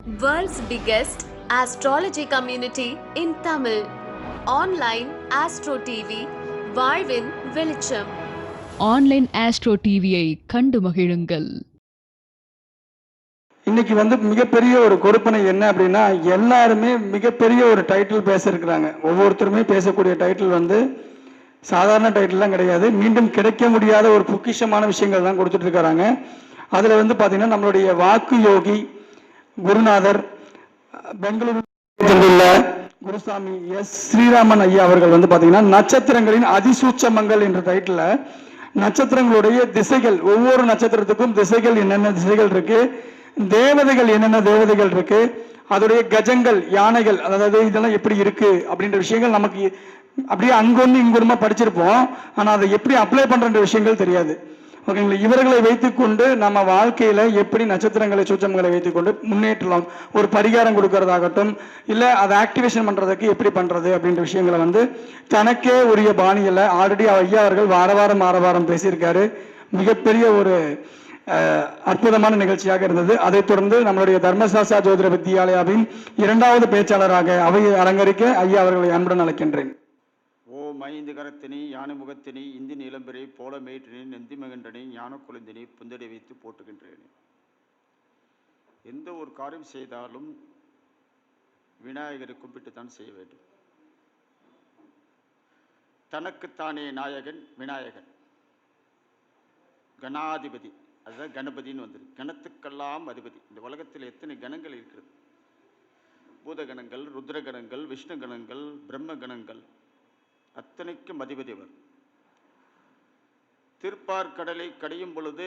World's biggest astrology community in Tamil. Online Astro TV, வாழ்வின் வெளிச்சம். Online astro டிவியை கண்டு மகிழுங்கள். இன்னைக்கு மிகப்பெரிய ஒரு கொடுப்பனை என்ன அப்படின்னா, எல்லாருமே மிகப்பெரிய ஒரு டைட்டில் பேசியிருக்கிறாங்க. ஒவ்வொருத்தருமே பேசக்கூடிய டைட்டில் சாதாரண டைட்டில்லாம் கிடையாது. மீண்டும் கிடைக்க முடியாத ஒரு பொக்கிஷமான விஷயங்கள் தான் கொடுத்துட்டு இருக்கிறாங்க. அதுல பாத்தீங்கன்னா நம்மளுடைய வாக்கு யோகி குருநாதர் பெங்களூரு குருசாமி எஸ் ஸ்ரீராமன் ஐயா அவர்கள் பாத்தீங்கன்னா நட்சத்திரங்களின் அதிசூட்சமங்கள் என்ற டைட்டில் நட்சத்திரங்களுடைய திசைகள், ஒவ்வொரு நட்சத்திரத்துக்கும் திசைகள் என்னென்ன திசைகள் இருக்கு, தேவதைகள் என்னென்ன தேவதைகள் இருக்கு, அதோடைய கஜங்கள் யானைகள், அதாவது இதெல்லாம் எப்படி இருக்கு அப்படின்ற விஷயங்கள் நமக்கு அப்படியே அங்கொன்னு இங்கொன்னுமா படிச்சிருப்போம். ஆனா அதை எப்படி அப்ளை பண்ற விஷயங்கள் தெரியாது. ஓகேங்களா? இவர்களை வைத்துக்கொண்டு நம்ம வாழ்க்கையில எப்படி நட்சத்திரங்களை சூச்சங்களை வைத்துக்கொண்டு முன்னேற்றலாம், ஒரு பரிகாரம் கொடுக்கறதாகட்டும், இல்ல அதை ஆக்டிவேஷன் பண்றதுக்கு எப்படி பண்றது அப்படின்ற விஷயங்களை தனக்கே உரிய பாணியில ஆல்ரெடி ஐயா அவர்கள் வாரம் பேசியிருக்காரு. மிகப்பெரிய ஒரு அற்புதமான நிகழ்ச்சியாக இருந்தது. அதைத் தொடர்ந்து நம்மளுடைய தர்மசாஸ்திரா ஜோதிட வித்யாலயாவின் 2வது பேச்சாளராக அவையை அலங்கரிக்க ஐயா அவர்களை அன்புடன் அழைக்கின்றேன். ஓம் ஐந்து கரத்தினி யானை முகத்தினி இந்தி நிலம்பெறை போல மேற்றினி நெந்தி மகண்டனி ஞான குழந்தினி புந்தடை வைத்து போட்டுகின்றேன். எந்த ஒரு காரியம் செய்தாலும் விநாயகரை கும்பிட்டுத்தான் செய்ய வேண்டும். தனக்குத்தானே நாயகன் விநாயகன், கணாதிபதி, அதுதான் கணபதினு வந்துருக்கு. கணத்துக்கெல்லாம் அதிபதி. இந்த உலகத்தில் எத்தனை கணங்கள் இருக்கிறது? பூதகணங்கள், ருத்ரகணங்கள், விஷ்ணு கணங்கள், பிரம்ம கணங்கள், அத்தனைக்கும் அதிபதி அவர். திருப்பார்கடலை கடையும் பொழுது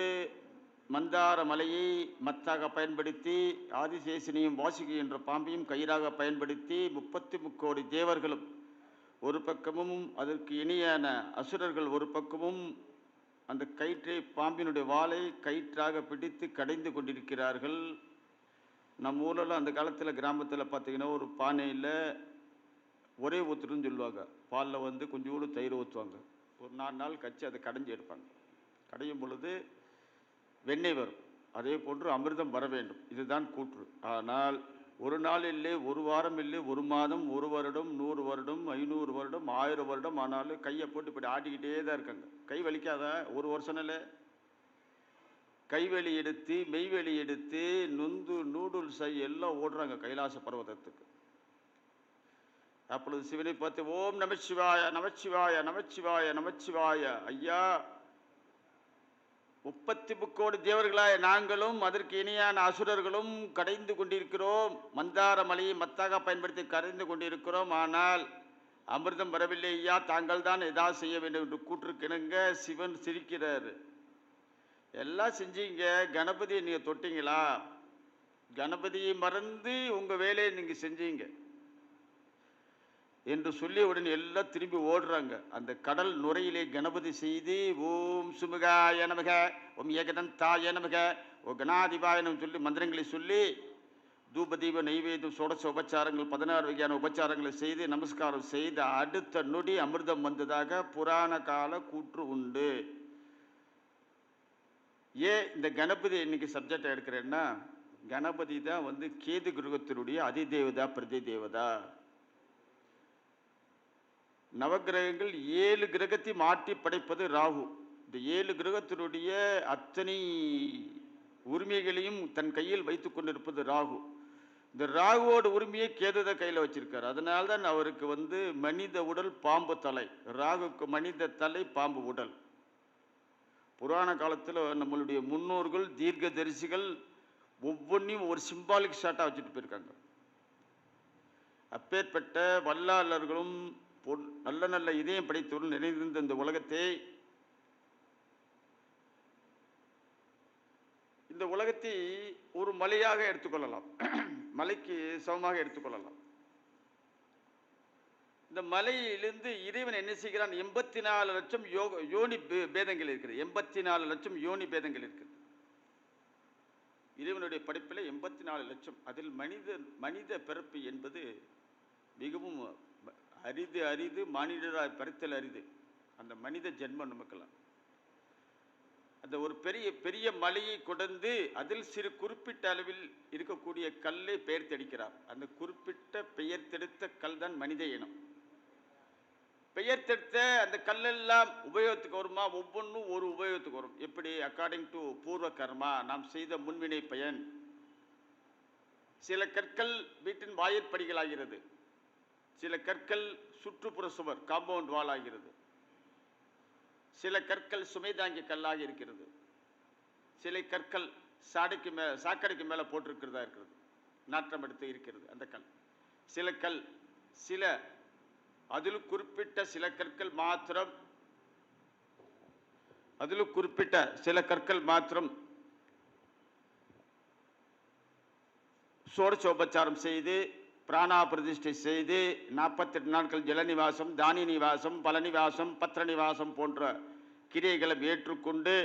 மந்தார மலையை மத்தாக பயன்படுத்தி ஆதிசேஷனையும் வாசுகி என்ற பாம்பையும் கயிறாக பயன்படுத்தி 33 தேவர்களும் ஒரு பக்கமும் அதற்கு இணையான அசுரர்கள் ஒரு பக்கமும் அந்த கயிற்றை, பாம்பினுடைய வாளை கயிற்றாக பிடித்து கடைந்து கொண்டிருக்கிறார்கள். நம்ம ஊரில் அந்த காலத்தில் கிராமத்தில் பார்த்தீங்கன்னா ஒரு பானையில் ஒரே ஊற்றுன்னு சொல்லுவாங்க. பாலில் கொஞ்சோடு தயிர் ஊற்றுவாங்க. ஒரு 4 நாள் கழிச்சு அதை கடைஞ்சி எடுப்பாங்க. கடையும் பொழுது வெண்ணெய் வரும். அதே போன்று அமிர்தம் வர வேண்டும். இதுதான் கூற்று. ஆனால் ஒரு நாள் இல்லை, ஒரு வாரம் இல்லை, ஒரு மாதம், ஒரு வருடம், 100 வருடம், 500 வருடம், 1000 வருடம் ஆனாலும் கையை போட்டு இப்படி ஆட்டிக்கிட்டே தான் இருக்காங்க. கை வலிக்காத? ஒரு வருஷம்ல கைவெளி எடுத்து மெய்வெளி எடுத்து நொந்து நூடுல்ஸ் எல்லாம் ஓடுறாங்க கைலாச பர்வதத்துக்கு. அப்பொழுது சிவனை பார்த்து ஓம் நமச்சிவாய நமச்சிவாய நமச்சிவாய நமச்சிவாய. ஐயா, 33 தேவர்களாய நாங்களும் அதற்கு இணையான அசுரர்களும் கடைந்து கொண்டிருக்கிறோம். மந்தார மலையை மத்தாக பயன்படுத்தி கரைந்து கொண்டிருக்கிறோம். ஆனால் அமிர்தம் வரவில்லை ஐயா, தாங்கள் தான் ஏதாவது செய்ய வேண்டும் என்று கூற்றுக்கிணங்க சிவன் சிரிக்கிறார். எல்லாம் செஞ்சீங்க, கணபதியை நீங்கள் தொட்டீங்களா? கணபதியை மறந்து உங்கள் வேலையை நீங்கள் செஞ்சீங்க என்று சொல்லிய உடனே எல்லாம் திரும்பி ஓடுறாங்க. அந்த கடல் நுரையிலே கணபதி செய்து ஓம் சுமுகாய நமக, ஓம் ஏகதந்தாய நமக, ஓ கணாதிபாயனம் சொல்லி மந்திரங்களை சொல்லி தூபதீப நைவேத்தியம் சோடச உபச்சாரங்கள் 16 வகையான உபச்சாரங்களை செய்து நமஸ்காரம் செய்த அடுத்த நொடி அமிர்தம் வந்ததாக புராண கால கூற்று உண்டு. ஏன் இந்த கணபதி இன்னைக்கு சப்ஜெக்ட் எடுக்கிறேன்னா, கணபதி தான் கேது கிரகத்தினுடைய அதிதேவதா பிரதி தேவதா. நவகிரகங்கள் 7 கிரகத்தை மாற்றி படைப்பது ராகு. இந்த 7 கிரகத்தினுடைய அத்தனை உரிமைகளையும் தன் கையில் வைத்து கொண்டிருப்பது ராகு. இந்த ராகுவோட உரிமையை கேதுத கையில் வச்சிருக்காரு. அதனால்தான் அவருக்கு மனித உடல் பாம்பு தலை, ராகுக்கு மனித தலை பாம்பு உடல். புராண காலத்தில் நம்மளுடைய முன்னோர்கள் தீர்க்க தரிசிகள் ஒவ்வொன்றையும் ஒரு சிம்பாலிக் ஷாட்டாக வச்சுட்டு போயிருக்காங்க. அப்பேற்பட்ட வல்லாளர்களும் நல்ல நல்ல இதயம் படைத்தவர்கள் நிறைந்திருந்த இந்த உலகத்தை ஒரு மலையாக எடுத்துக்கொள்ளலாம், மலைக்கு சமமாக எடுத்துக்கொள்ளலாம். இந்த மலையிலிருந்து இறைவன் என்ன செய்கிறான்? 84 லட்சம் யோனி பேதங்கள் இருக்கிறது. 84 லட்சம் யோனி பேதங்கள் இருக்கிறது இறைவனுடைய படைப்பில். 84 லட்சம். அதில் மனித பிறப்பு என்பது மிகவும் அரிது. மனிதராய் பிறத்தல் அரிது. அந்த மனித ஜென்மம் நமக்கெல்லாம் அந்த ஒரு பெரிய பெரிய மலையை கொண்டு அதில் சிறு குறிப்பிட்ட அளவில் இருக்கக்கூடிய கல்லை பெயர்த்தெடுக்கிறார். அந்த குறிப்பிட்ட பெயர்த்தெடுத்த கல் தான் மனித இனம். பெயர்த்தெடுத்த அந்த கல்லெல்லாம் உபயோகத்துக்கு வருமா? ஒவ்வொன்றும் ஒரு உபயோகத்துக்கு வரும். எப்படி? அக்கார்டிங் டு பூர்வ கர்மா, நாம் செய்த முன்வினை பயன். சில கற்கள் வீட்டின் வாயிற்படிகள் ஆகிறது, சில கற்கள் சுற்றுப்புற சுவர் காம்பவுண்ட் வால் ஆகிறது, சில கற்கள் சுமை தாங்கி கல்லாக இருக்கிறது, சில கற்கள் சாக்கடைக்கு மேலே போட்டிருக்கிறதா இருக்கிறது, நாற்றம் எடுத்து இருக்கிறது அந்த கல். சில அதில் குறிப்பிட்ட சில கற்கள் மாத்திரம் சோடசோபச்சாரம் செய்து பிராணா பிரதிஷ்டை செய்து 48 நாட்கள் ஜலநிவாசம், தானி நிவாசம், பலநிவாசம், பத்திரநிவாசம் போன்ற கிரியைகளை ஏற்றுக்கொண்டு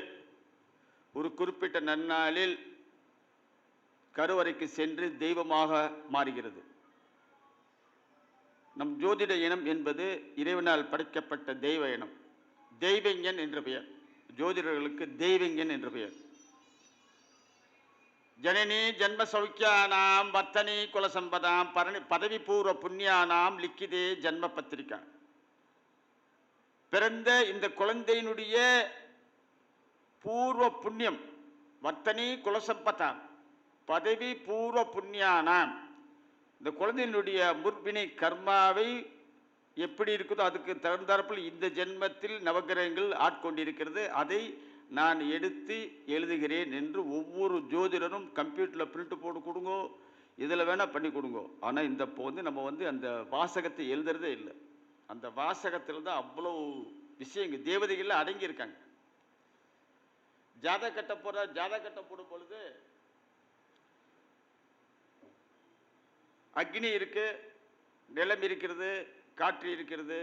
ஒரு குறிப்பிட்ட நன்னாளில் கருவறைக்கு சென்று தெய்வமாக மாறுகிறது. நம் ஜோதிட இனம் என்பது இறைவனால் படைக்கப்பட்ட தெய்வ இனம். தெய்வஞன் என்ற பெயர், ஜோதிடர்களுக்கு தெய்வஞன் என்ற பெயர். ஜனனி ஜன்ம சௌக்கியானாம் வர்த்தனி குலசம்பதாம் பதவி பூர்வ புண்ணியானாம் லிக்கிதே ஜன்ம பத்திரிகா. பிறந்த இந்த குழந்தையினுடைய பூர்வ புண்ணியம், வர்த்தனி குலசம்பதாம் பதவி பூர்வ புண்ணியானாம், இந்த குழந்தையினுடைய முற்பினை கர்மாவை எப்படி இருக்குதோ அதுக்கு தகுந்தாற்போல் இந்த ஜென்மத்தில் நவகிரகங்கள் ஆட்கொண்டிருக்கிறது. அதை நான் எடுத்து எழுதுகிறேன் என்று ஒவ்வொரு ஜோதிடரும் கம்ப்யூட்டரில் பிரிண்ட் போட்டு கொடுங்கோ, இதில் வேணால் பண்ணி கொடுங்கோ. ஆனால் இந்த இப்போ நம்ம அந்த வாசகத்தை எழுதுறதே இல்லை. அந்த வாசகத்தில் தான் அவ்வளோ விஷயங்கள் தேவதைகள் அடங்கியிருக்காங்க. ஜாதக கட்ட போடும் பொழுது அக்னி இருக்கு, நிலம் இருக்கிறது, காற்று இருக்கிறது,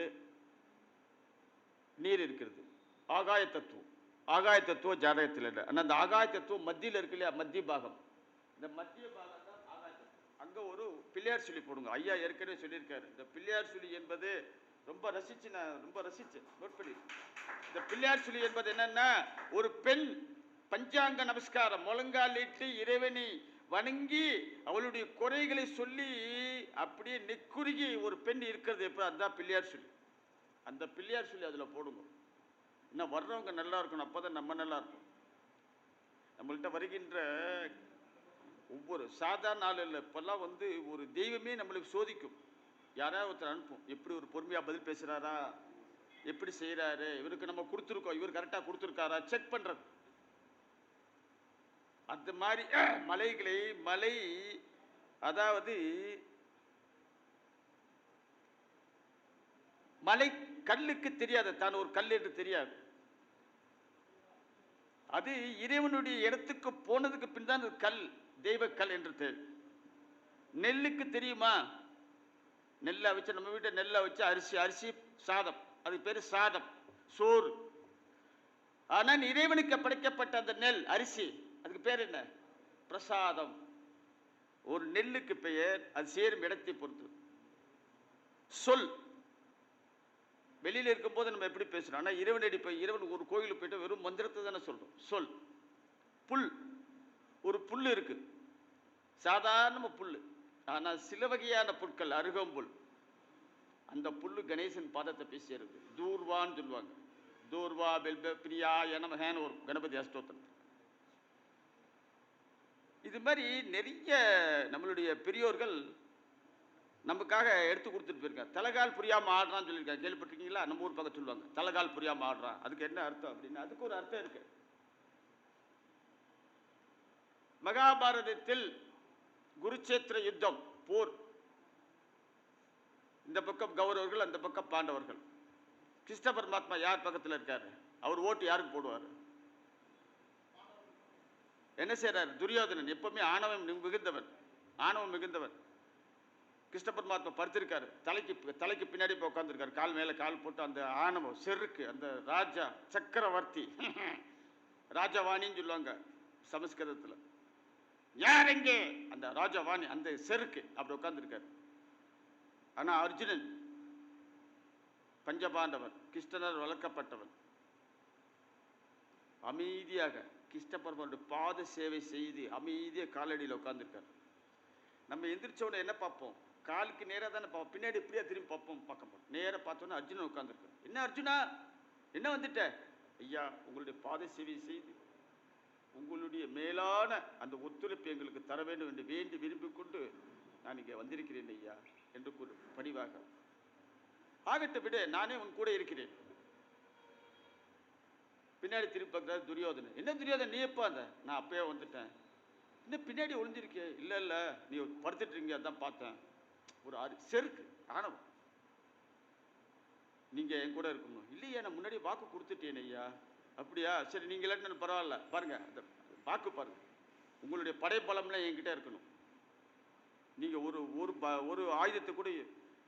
நீர் இருக்கிறது. ஆகாய தத்துவம் ஜாதகத்தில் இல்லை. ஆனால் அந்த ஆகாய தத்துவம் மத்தியில் இருக்கு இல்லையா, மத்திய பாகம், இந்த மத்திய பாகம் தான் ஆகாய தத்துவம். அங்கே ஒரு பிள்ளையார் சொல்லி போடுங்க. ஐயா ஏற்கனவே சொல்லியிருக்காரு. இந்த பிள்ளையார் சொல்லி என்பது ரொம்ப ரசிச்சு நோட் பண்ணி. இந்த பிள்ளையார் சொல்லி என்பது என்னன்னா, ஒரு பெண் பஞ்சாங்க நமஸ்காரம் முழங்காலிட்டு இறைவனை வணங்கி அவளுடைய குறைகளை சொல்லி அப்படியே நெக்குருகி ஒரு பெண் இருக்கிறது எப்போ, அதுதான் பிள்ளையார் சொல்லி. அந்த பிள்ளையார் சொல்லி அதில் போடுங்க. இன்னும் வர்றவங்க நல்லா இருக்கணும், அப்போ தான் நம்ம நல்லா இருக்கும். நம்மள்கிட்ட வருகின்ற ஒவ்வொரு சாதாரண ஆள் இல்லை, இப்போல்லாம் ஒரு தெய்வமே நம்மளுக்கு சோதிக்கும். யாராவது ஒருத்தர் அனுப்பும், எப்படி ஒரு பொறுமையாக பதில் பேசுகிறாரா, எப்படி செய்கிறாரு, இவருக்கு நம்ம கொடுத்துருக்கோம், இவர் கரெக்டாக கொடுத்துருக்காரா செக் பண்ணுறது. அந்த மாதிரி மலை அதாவது மலை கல்லுக்கு தெரியாது, தான் ஒரு கல் என்று தெரியாது. அது இறைவனுடைய இடத்துக்கு போனதுக்கு பின் தான் கல் தெய்வ கல் என்று தெரியும். நெல்லுக்கு தெரியுமா? நெல்லை வச்சு நம்ம வீட்டை நெல்லை வச்சு அரிசி சாதம், அது பேர் சாதம், சோறு. ஆனால் இறைவனுக்கு படைக்கப்பட்ட அந்த நெல் அரிசி, அதுக்கு பேர் என்ன? பிரசாதம். ஒரு நெல்லுக்கு பெயர் அது சேரும் இடத்தை பொறுத்து. சொல் வெளியில் இருக்கும்போது நம்ம எப்படி பேசுறோம், ஆனால் இறைவனடி போய் இறைவன் ஒரு கோயிலுக்கு போயிட்டு வெறும் மந்திரத்தை தானே சொல்றோம். சொல். புல், ஒரு புல் இருக்கு, சாதாரண புல். ஆனால் சில வகையான புட்கள், அருகம்புல், அந்த புல்லு கணேசன் பாதத்தை பேசி இருக்கு. தூர்வான்னு சொல்லுவாங்க. தூர்வா பெல்ப பிரியா எனமகேன்னு ஒரு கணபதி அஷ்டோத்திரம். இது மாதிரி நிறைய நம்மளுடைய பெரியோர்கள் நமக்காக எடுத்து கொடுத்துட்டு போயிருக்காங்க. தலைகால் புரியாமல் ஆடுறான்னு சொல்லியிருக்காங்க, கேள்விப்பட்டிருக்கீங்களா? நம்ம ஊர் பக்கம் சொல்லுவாங்க தலைகால் புரியாமல் ஆடுறான். அதுக்கு என்ன அர்த்தம் அப்படின்னா, அதுக்கு ஒரு அர்த்தம் இருக்கு. மகாபாரதத்தில் குருச்சேத்திர யுத்தம், போர், இந்த பக்கம் கௌரவர்கள், அந்த பக்கம் பாண்டவர்கள். கிருஷ்ண பரமாத்மா யார் பக்கத்தில் இருக்காரு? அவர் ஓட்டு யாருக்கு போடுவார்? என்ன செய்யறாரு? துரியோதனன் எப்பவுமே ஆணவம் மிகுந்தவன். கிருஷ்ண பரமாத்மா படுத்திருக்காரு, தலைக்கு பின்னாடி போய் உட்காந்துருக்காரு, கால் மேல கால் போட்டு. அந்த ஆணவம் செருக்கு, அந்த ராஜா சக்கரவர்த்தி, ராஜவாணின்னு சொல்லுவாங்க சமஸ்கிருதத்தில். யார் எங்கே? அந்த ராஜவாணி, அந்த செருக்கு அப்படி உட்காந்துருக்காரு. ஆனா அர்ஜுனன் பஞ்சபாண்டவன், கிருஷ்ணனர் வளர்க்கப்பட்டவன். அமைதியாக கிருஷ்ணபரமானுடைய பாத சேவை செய்து அமைதியாக காலடியில் உட்காந்துருக்கார். நம்ம எந்திரிச்ச உடனே என்ன பார்ப்போம்? காலுக்கு நேராக தானே பார்ப்போம், பின்னாடி இப்படியா திரும்பி பார்க்க போகிறோம். நேராக பார்த்தோன்னே அர்ஜுனன் உட்காந்துருக்கார். என்ன அர்ஜுனா, என்ன வந்துட்ட? ஐயா, உங்களுடைய பாத சேவை செய்து உங்களுடைய மேலான அந்த ஒத்துழைப்பு எங்களுக்கு தர வேண்டும் என்று வேண்டி விரும்பிக் கொண்டு நான் இங்கே வந்திருக்கிறேன் ஐயா என்று கூறு பணிவாக. ஆகட்ட விட, நானே உன் கூட இருக்கிறேன். பின்னாடி திருப்பி பார்க்குறாரு துரியோதனன். என்ன துரியோதனன், நீ எப்போ அந்த? நான் அப்பயே வந்துட்டேன். இன்னும் பின்னாடி ஒளிஞ்சிருக்கே? இல்லை இல்லை, நீ படுத்துட்டு இருக்கீங்க, அதான் பார்த்தேன். ஒரு செருக்கு ஆணவம். நீங்கள் என் கூட இருக்கணும். இல்லையா, நான் முன்னாடி வாக்கு கொடுத்துட்டேன் ஐயா. அப்படியா, சரி, நீங்கள் இல்லாட்டினாலும் பரவாயில்ல. பாருங்க, அந்த வாக்கு பாருங்க, உங்களுடைய படைப்பலம்லாம் என்கிட்ட இருக்கணும். நீங்கள் ஒரு ஆயுதத்தை கூட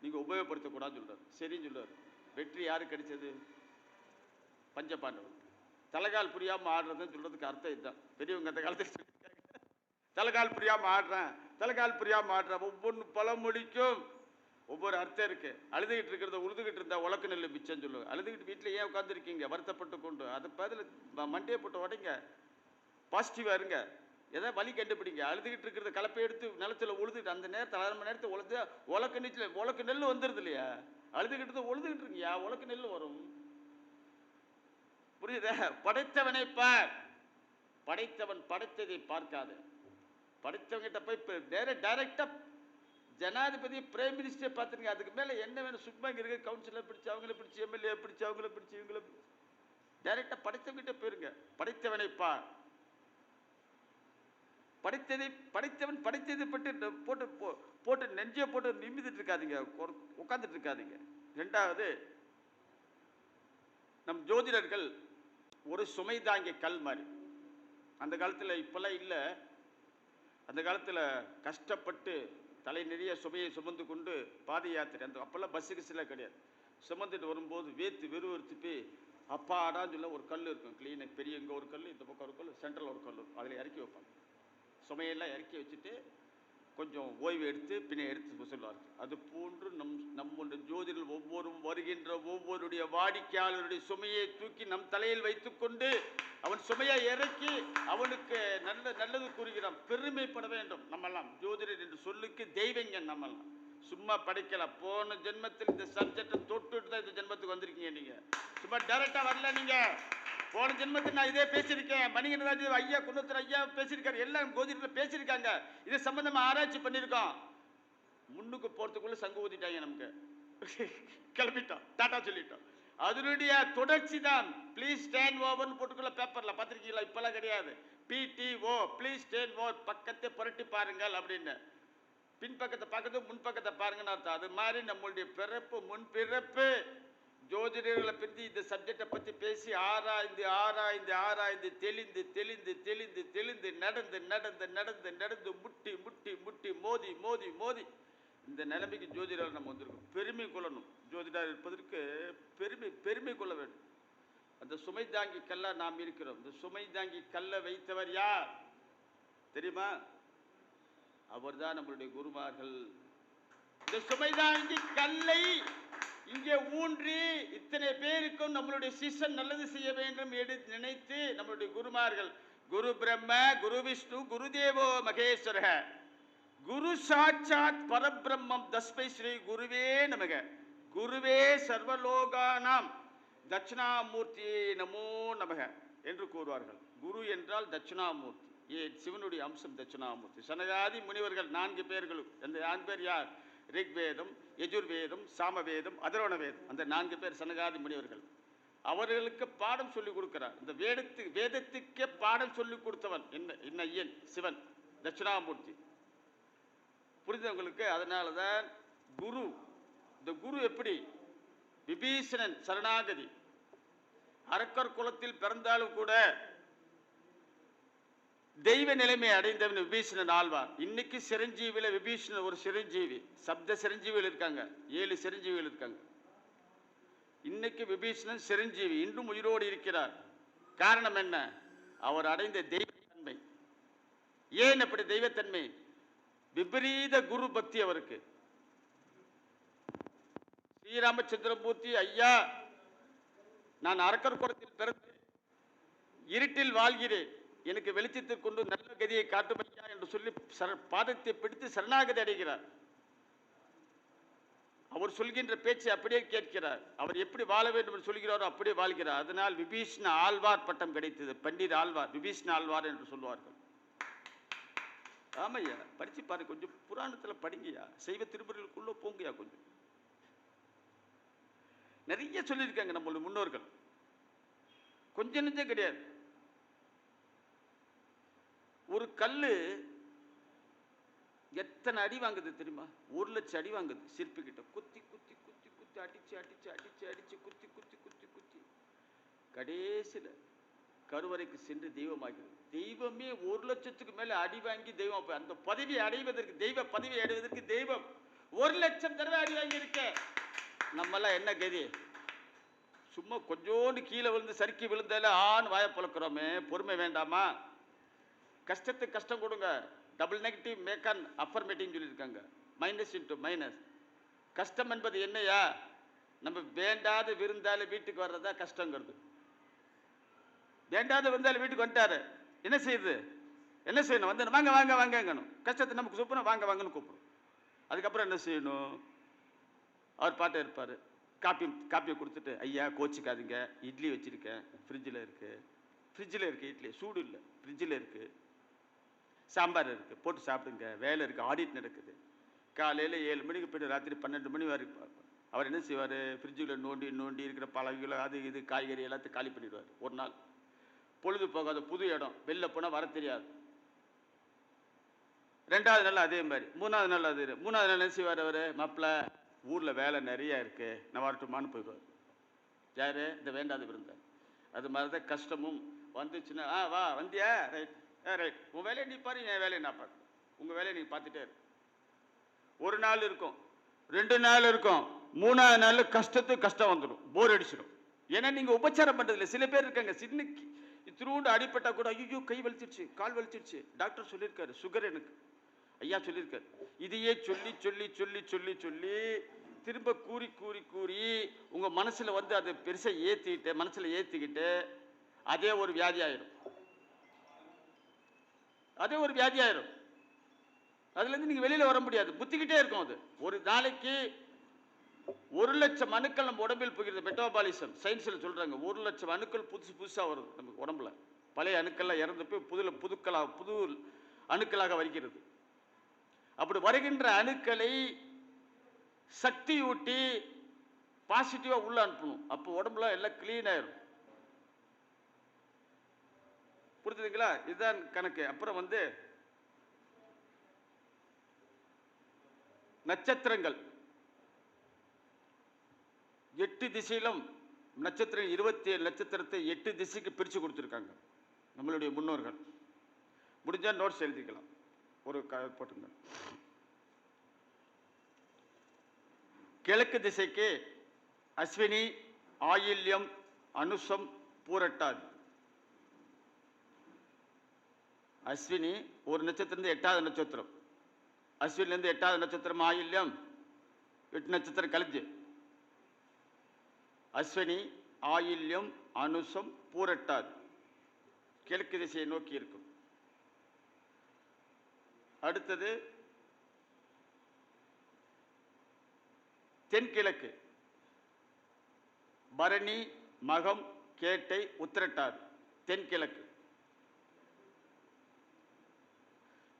நீங்கள் உபயோகப்படுத்தக்கூடாதுன்னு சொல்கிறார். சரின்னு சொல்கிறார். வெற்றி யாருக்கு கிடைச்சது? பஞ்சபாண்டவர். தலைகால் புரியாமல் ஆடுறதுன்னு சொல்கிறதுக்கு அர்த்தம் இதுதான். பெரியவங்க அந்த காலத்தில் தலைகால் புரியாமல் ஆடுறேன், தலைகால் புரியாமல் ஆடுறேன். ஒவ்வொன்று பழமொழிக்கும் ஒவ்வொரு அர்த்தம் இருக்கு. அழுதுகிட்டு இருக்கிறத உழுதுகிட்டு இருந்தா உலக்கு நெல் மிச்சம் சொல்லுவாங்க. அழுதுகிட்டு வீட்டில் ஏன் உட்காந்துருக்கீங்க வருத்தப்பட்டு கொண்டு? அதை பதில் மண்டையை போட்டு உடைங்க, பாசிட்டிவாக இருங்க, எதாவது வழி கண்டுபிடிங்க. அழுதுகிட்டு இருக்கிறத கலப்பை எடுத்து நிலத்தில் உழுதுகிட்டு அந்த நேரத்தில் 1/2 மணி நேரத்தை உழுது உலக்கு நீச்சல் உலக்கு நெல் வந்துடுது இல்லையா? அழுதுகிட்டு உழுதுகிட்டு இருக்கீங்க, உலக்கு நெல் வரும். புரியுதா? படைத்தவனை பார், படைத்தவன் படைத்ததை பார்க்காது. படைத்தவங்கிட்ட போய் டைரக்டா ஜனாதிபதி பிரைம் மினிஸ்டர் பார்த்துருங்க. அதுக்கு மேலே என்ன வேணும்? சும்மா இங்கே இருக்க கவுன்சிலர் பிடிச்சி, அவங்கள பிடிச்சி, எம்எல்ஏ பிடிச்சி, அவங்கள பிடிச்சி, இவங்கள டைரக்டா படைத்தவங்கிட்ட போயிருங்க. படைத்தவனை பார். படைத்தவன் படைத்ததை பட்டு போட்டு நெஞ்சை போட்டு நிமிந்துட்டு இருக்காதீங்க, உட்காந்துட்டு இருக்காதீங்க. 2வது, நம் ஜோதிடர்கள் ஒரு சுமை தாங்கிய கல் மாதிரி. அந்த காலத்தில் இப்பெல்லாம் இல்லை. அந்த காலத்தில் கஷ்டப்பட்டு தலை நிறைய சுமையை சுமந்து கொண்டு பாத யாத்திரை, அந்த அப்போல்லாம் பஸ்ஸு கிஸ்ஸெல்லாம் கிடையாது, சுமந்துட்டு வரும்போது வேத்து வெறுவறுத்து போய் அப்பாடான்னு சொல்ல ஒரு கல் இருக்கும் கிளீனாக, பெரிய இங்கே ஒரு கல், இந்த பக்கம் ஒரு கல், சென்ட்ரல் ஒரு கல், அதில் இறக்கி வைப்பாங்க. சுமையெல்லாம் இறக்கி வச்சுட்டு கொஞ்சம் ஓய்வு எடுத்து பின்ன எடுத்து சொல்லுவார்கள். அது போன்று நம்முடைய ஜோதிடர்கள் வருகின்ற ஒவ்வொருடைய வாடிக்கையாளருடைய சுமையை தூக்கி நம் தலையில் வைத்துக்கொண்டு அவன் சுமையை இறக்கி அவனுக்கு நல்லது கூறுகிறான். பெருமைப்பட வேண்டும். நம்மெல்லாம் ஜோதிடர் என்று சொல்லுக்கு தெய்வங்க. நம்மெல்லாம் சும்மா படிக்கல. போன ஜென்மத்தில் இந்த சப்ஜெக்டை தொட்டுட்டு தான் இந்த ஜென்மத்துக்கு வந்திருக்கீங்க. நீங்க சும்மா டைரக்டா வரல. நீங்க போன ஜென்மத்தில் நான் இதே பேசியிருக்கேன். மணிகண்டன் ஐயா, குன்னத்தூர் ஐயா பேசியிருக்காரு, எல்லாம் ஜோதிடர்கள் பேசியிருக்காங்க. இது சம்பந்தமா ஆராய்ச்சி பண்ணியிருக்கோம். முன்னுக்கு போறதுக்குள்ள சங்கு ஊதிட்டாங்க, நமக்கு கிளம்பிட்டோம், டாட்டா சொல்லிட்டோம். அதனுடைய தொடர்ச்சி தான் ப்ளீஸ் ஸ்டேண்ட் ஓவர்னு போட்டுக்குள்ள பேப்பர்ல பார்த்துருக்கீங்களா? இப்பெல்லாம் கிடையாது. PTO ப்ளீஸ் ஸ்டேண்ட் ஓவர், பக்கத்தை புரட்டி பாருங்கள் அப்படின்னு. பின்பக்கத்தை பார்க்கறது முன்பக்கத்தை பாருங்கன்னு அர்த்தம். அது மாதிரி நம்மளுடைய பிறப்பு முன்பிறப்பு ஜோதிடர்களை பற்றி இந்த சப்ஜெக்டை பற்றி பேசி ஆராய்ந்து ஆராய்ந்து ஆராய்ந்து தெளிந்து தெளிந்து தெளிந்து தெளிந்து நடந்து நடந்து நடந்து நடந்து முட்டி முட்டி முட்டி மோதி மோதி மோதி இந்த நிலைமைக்கு ஜோதிடர் நம்ம வந்திருக்கோம். பெருமை கொள்ளணும். ஜோதிடர் இருப்பதற்கு பெருமை கொள்ள வேண்டும். அந்த சுமை தாங்கி கல்ல நாம் இருக்கிறோம். இந்த சுமை தாங்கி கல்ல வைத்தவர் யார் தெரியுமா? அவர் தான் நம்மளுடைய குருமார்கள். இந்த சுமை தாங்கி கல்லை இங்கே ஊன்றி இத்தனை பேருக்கும் நம்மளுடைய சிஷ்யன் நல்லது செய்ய வேண்டும் நினைத்து நம்மளுடைய குருமார்கள், குரு பிரம்ம, குரு விஷ்ணு, குரு தேவோ மகேஸ்வர, குரு சாட்சாத் பரபிரம்மம் தஸ்மை ஸ்ரீ குருவே நமக, குருவே சர்வலோகானாம் தட்சிணாமூர்த்தியே நமோ நமக என்று கூறுவார்கள். குரு என்றால் தட்சிணாமூர்த்தி. ஏன் சிவனுடைய அம்சம் தட்சிணாமூர்த்தி. சனகாதி முனிவர்கள் 4 பேர்களும். அந்த 4 பேர் யார்? ரிக்வேதம், யஜுர்வேதம், சாமவேதம், அதரோண வேதம். அந்த 4 பேர் சனகாதி முனிவர்கள். அவர்களுக்கு பாடம் சொல்லிக் கொடுக்கிறார். இந்த வேதத்துக்கே பாடம் சொல்லிக் கொடுத்தவன் என்ன ஐயன் சிவன் தட்சிணாமூர்த்தி. புரிந்தவங்களுக்கு. அதனால தான் குரு. இந்த குரு எப்படி? விபீஷணன் சரணாகதி. அரக்கர் குலத்தில் பிறந்தாலும் கூட தெய்வ நிலைமை அடைந்தவன் விபீஷணன் ஆழ்வார். இன்னைக்கு சிரஞ்சீவில விபீஷணன் ஒரு சிரஞ்சீவி. சப்த சிரஞ்சீவிகள் இருக்காங்க, 7 சிரஞ்சீவிகள் இருக்காங்க. இன்னைக்கு விபீஷணன் சிரஞ்சீவி, இன்றும் உயிரோடு இருக்கிறார். காரணம் என்ன? அவர் அடைந்த தெய்வத்தன்மை. ஏன் அப்படி தெய்வத்தன்மை? விபரீத குரு பக்தி அவருக்கு. ஸ்ரீராமச்சந்திரமூர்த்தி ஐயா, நான் அரக்கர் குலத்தில் பிறந்து இருட்டில் வாழ்கிறேன், எனக்கு வெளிச்சத்தை கொண்டு நல்ல கதியை காட்டுமையா என்று சொல்லி பாதத்தை பிடித்து சரணாகதி அடைகிறார். அவர் சொல்கின்ற பேச்சை அப்படியே கேட்கிறார். அவர் எப்படி வாழ வேண்டும் என்று சொல்கிறாரோ அப்படியே வாழ்கிறார். அதனால் விபீஷ்ண ஆழ்வார் பட்டம் கிடைத்தது. பண்டித ஆழ்வார், விபீஷ்ண ஆழ்வார் என்று சொல்வார்கள். ஆமையா, படிச்சு பாரு, கொஞ்சம் புராணத்துல படிங்கயா, சைவ திருமுறைகளுக்குள்ள போங்கயா. கொஞ்சம் நிறைய சொல்லியிருக்காங்க நம்மளுடைய முன்னோர்கள், கொஞ்சம் நெஞ்சம் கிடையாது. ஒரு கல்லு எத்தனை அடி வாங்குது தெரியுமா? 1,00,000 அடி வாங்குது. சிற்பி கிட்ட குத்தி குத்தி குத்தி குத்தி அடிச்சு அடிச்சு அடிச்சு அடிச்சு குத்தி குத்தி குத்தி குத்தி கடைசியில் கருவறைக்கு சென்று தெய்வமாகிறது. தெய்வமே 1,00,000க்கு மேல அடி வாங்கி தெய்வம். அந்த பதவியை அடைவதற்கு, தெய்வ பதவியை அடைவதற்கு தெய்வம் 1,00,000 தடவை அடி வாங்கி இருக்க. நம்மெல்லாம் என்ன கதி? சும்மா கொஞ்சோண்டு கீழே விழுந்து சறுக்கி விழுந்தால ஆண் வாய பழக்கிறோமே. பொறுமை வேண்டாமா? கஷ்டத்துக்கு கஷ்டம் கொடுங்க. டபுள் நெகட்டிவ் மேக்கான் அஃபர்மேட்டிவ் சொல்லியிருக்காங்க. Minus into minus. கஷ்டம் என்பது என்னையா? நம்ம வேண்டாத விருந்தாலும் வீட்டுக்கு வர்றதா கஷ்டங்கிறது. வேண்டாத விருந்தாலும் வீட்டுக்கு வந்துட்டாரு, என்ன செய்யுது? என்ன செய்யணும்? வந்து வாங்க வாங்க வாங்கணும். கஷ்டத்தை நமக்கு கூப்பிடணும், வாங்க வாங்கன்னு கூப்பிடும். அதுக்கப்புறம் என்ன செய்யணும்? அவர் பாட்டை இருப்பார். காப்பியை கொடுத்துட்டு, ஐயா கோச்சிக்காதீங்க, இட்லி வச்சிருக்கேன், ஃப்ரிட்ஜில் இருக்குது இட்லி, சூடு இல்லை, ஃப்ரிட்ஜில் இருக்குது, சாம்பார் இருக்குது, போட்டு சாப்பிடுங்க, வேலை இருக்குது, ஆடிட் நடக்குது. காலையில் 7 மணிக்கு போய்ட்டு ராத்திரி 12 மணி வரைக்கும் அவர் என்ன செய்வார்? ஃப்ரிட்ஜில் நோண்டி நோண்டி இருக்கிற பழகில அது இது காய்கறி எல்லாத்தையும் காலி பண்ணிடுவார். ஒரு நாள் பொழுது போகாத புது இடம், வெளில போனால் வர தெரியாது. 2வது நாள் அதே மாதிரி, 3வது நாள் அது. 3வது நாள் என்ன செய்வார்? அவர் மாப்பிள்ள ஊரில் வேலை நிறையா இருக்குது, நான் வரட்டுமான்னு போயிடுவார். யார்? இந்த வேண்டாத விருந்தார். அது மாதிரி தான் கஷ்டமும் வந்துச்சுன்னா, வா வந்தியா, ரைட் ரைட், உன் வேலையை நீ பாரு, என் வேலையை நான் பார்க்குறேன், உங்கள் வேலையை நீங்கள் பார்த்துட்டே இருக்கு. 1 நாள் இருக்கும், 2 நாள் இருக்கும், 3வது நாள் கஷ்டத்துக்கு கஷ்டம் வந்துடும், போர் அடிச்சிடும். ஏன்னா நீங்கள் உபச்சாரம் பண்ணுறதில்ல. சில பேர் இருக்காங்க, சின்ன இத்தினூண்டு அடிப்பட்டா கூட ஐயோ கை வலிச்சிருச்சு, கால் வலிச்சிருச்சு, டாக்டர் சொல்லியிருக்காரு சுகர் எனக்கு, ஐயா சொல்லியிருக்காரு. இதையே சொல்லி சொல்லி சொல்லி சொல்லி சொல்லி திரும்ப கூறி கூறி கூறி உங்கள் மனசில் வந்து அதை பெருசாக ஏற்றிக்கிட்டு, மனசில் ஏற்றிக்கிட்டு அதே ஒரு வியாதி ஆயிடும். அதே ஒரு வியாதி ஆயிடும். அதுலேருந்து நீங்கள் வெளியில் வர முடியாது, புத்திக்கிட்டே இருக்கும். அது ஒரு நாளைக்கு 1,00,000 அணுக்கள் நம்ம உடம்பில் போகிறது. மெட்டாபாலிசம் சயின்ஸில் சொல்கிறாங்க. 1,00,000 அணுக்கள் புதுசாக வருது நமக்கு உடம்புல. பழைய அணுக்கள்லாம் இறந்து போய் புது அணுக்களாக வருகிறது. அப்படி வருகின்ற அணுக்களை சக்தி ஊட்டி பாசிட்டிவாக உள்ள அனுப்பணும். அப்போ உடம்புல எல்லாம் கிளீன் ஆயிரும். புரிஞ்சுதுங்களா? இதுதான் கணக்கு. அப்புறம் வந்து நட்சத்திரங்கள் 8 திசையிலும் நட்சத்திரம் 27 நட்சத்திரத்தை 8 திசைக்கு பிரித்து கொடுத்துருக்காங்க நம்மளுடைய முன்னோர்கள். முடிஞ்சால் நோட்ஸ் எழுதிக்கலாம், ஒரு போட்டுங்க. கிழக்கு திசைக்கு அஸ்வினி, ஆயில்யம், அனுசம், பூரட்டாதி. அஸ்வினி ஒரு நட்சத்திரம், 8வது நட்சத்திரம். அஸ்வினிலேருந்து 8வது நட்சத்திரம் ஆயில்யம், 8 நட்சத்திரம் கழிஞ்சு அஸ்வினி, ஆயில்யம், அனுசம், பூரட்டாதி கிழக்கு திசையை நோக்கி இருக்கும். அடுத்தது தென்கிழக்கு பரணி, மகம், கேட்டை, உத்திரட்டாதி. தென்கிழக்கு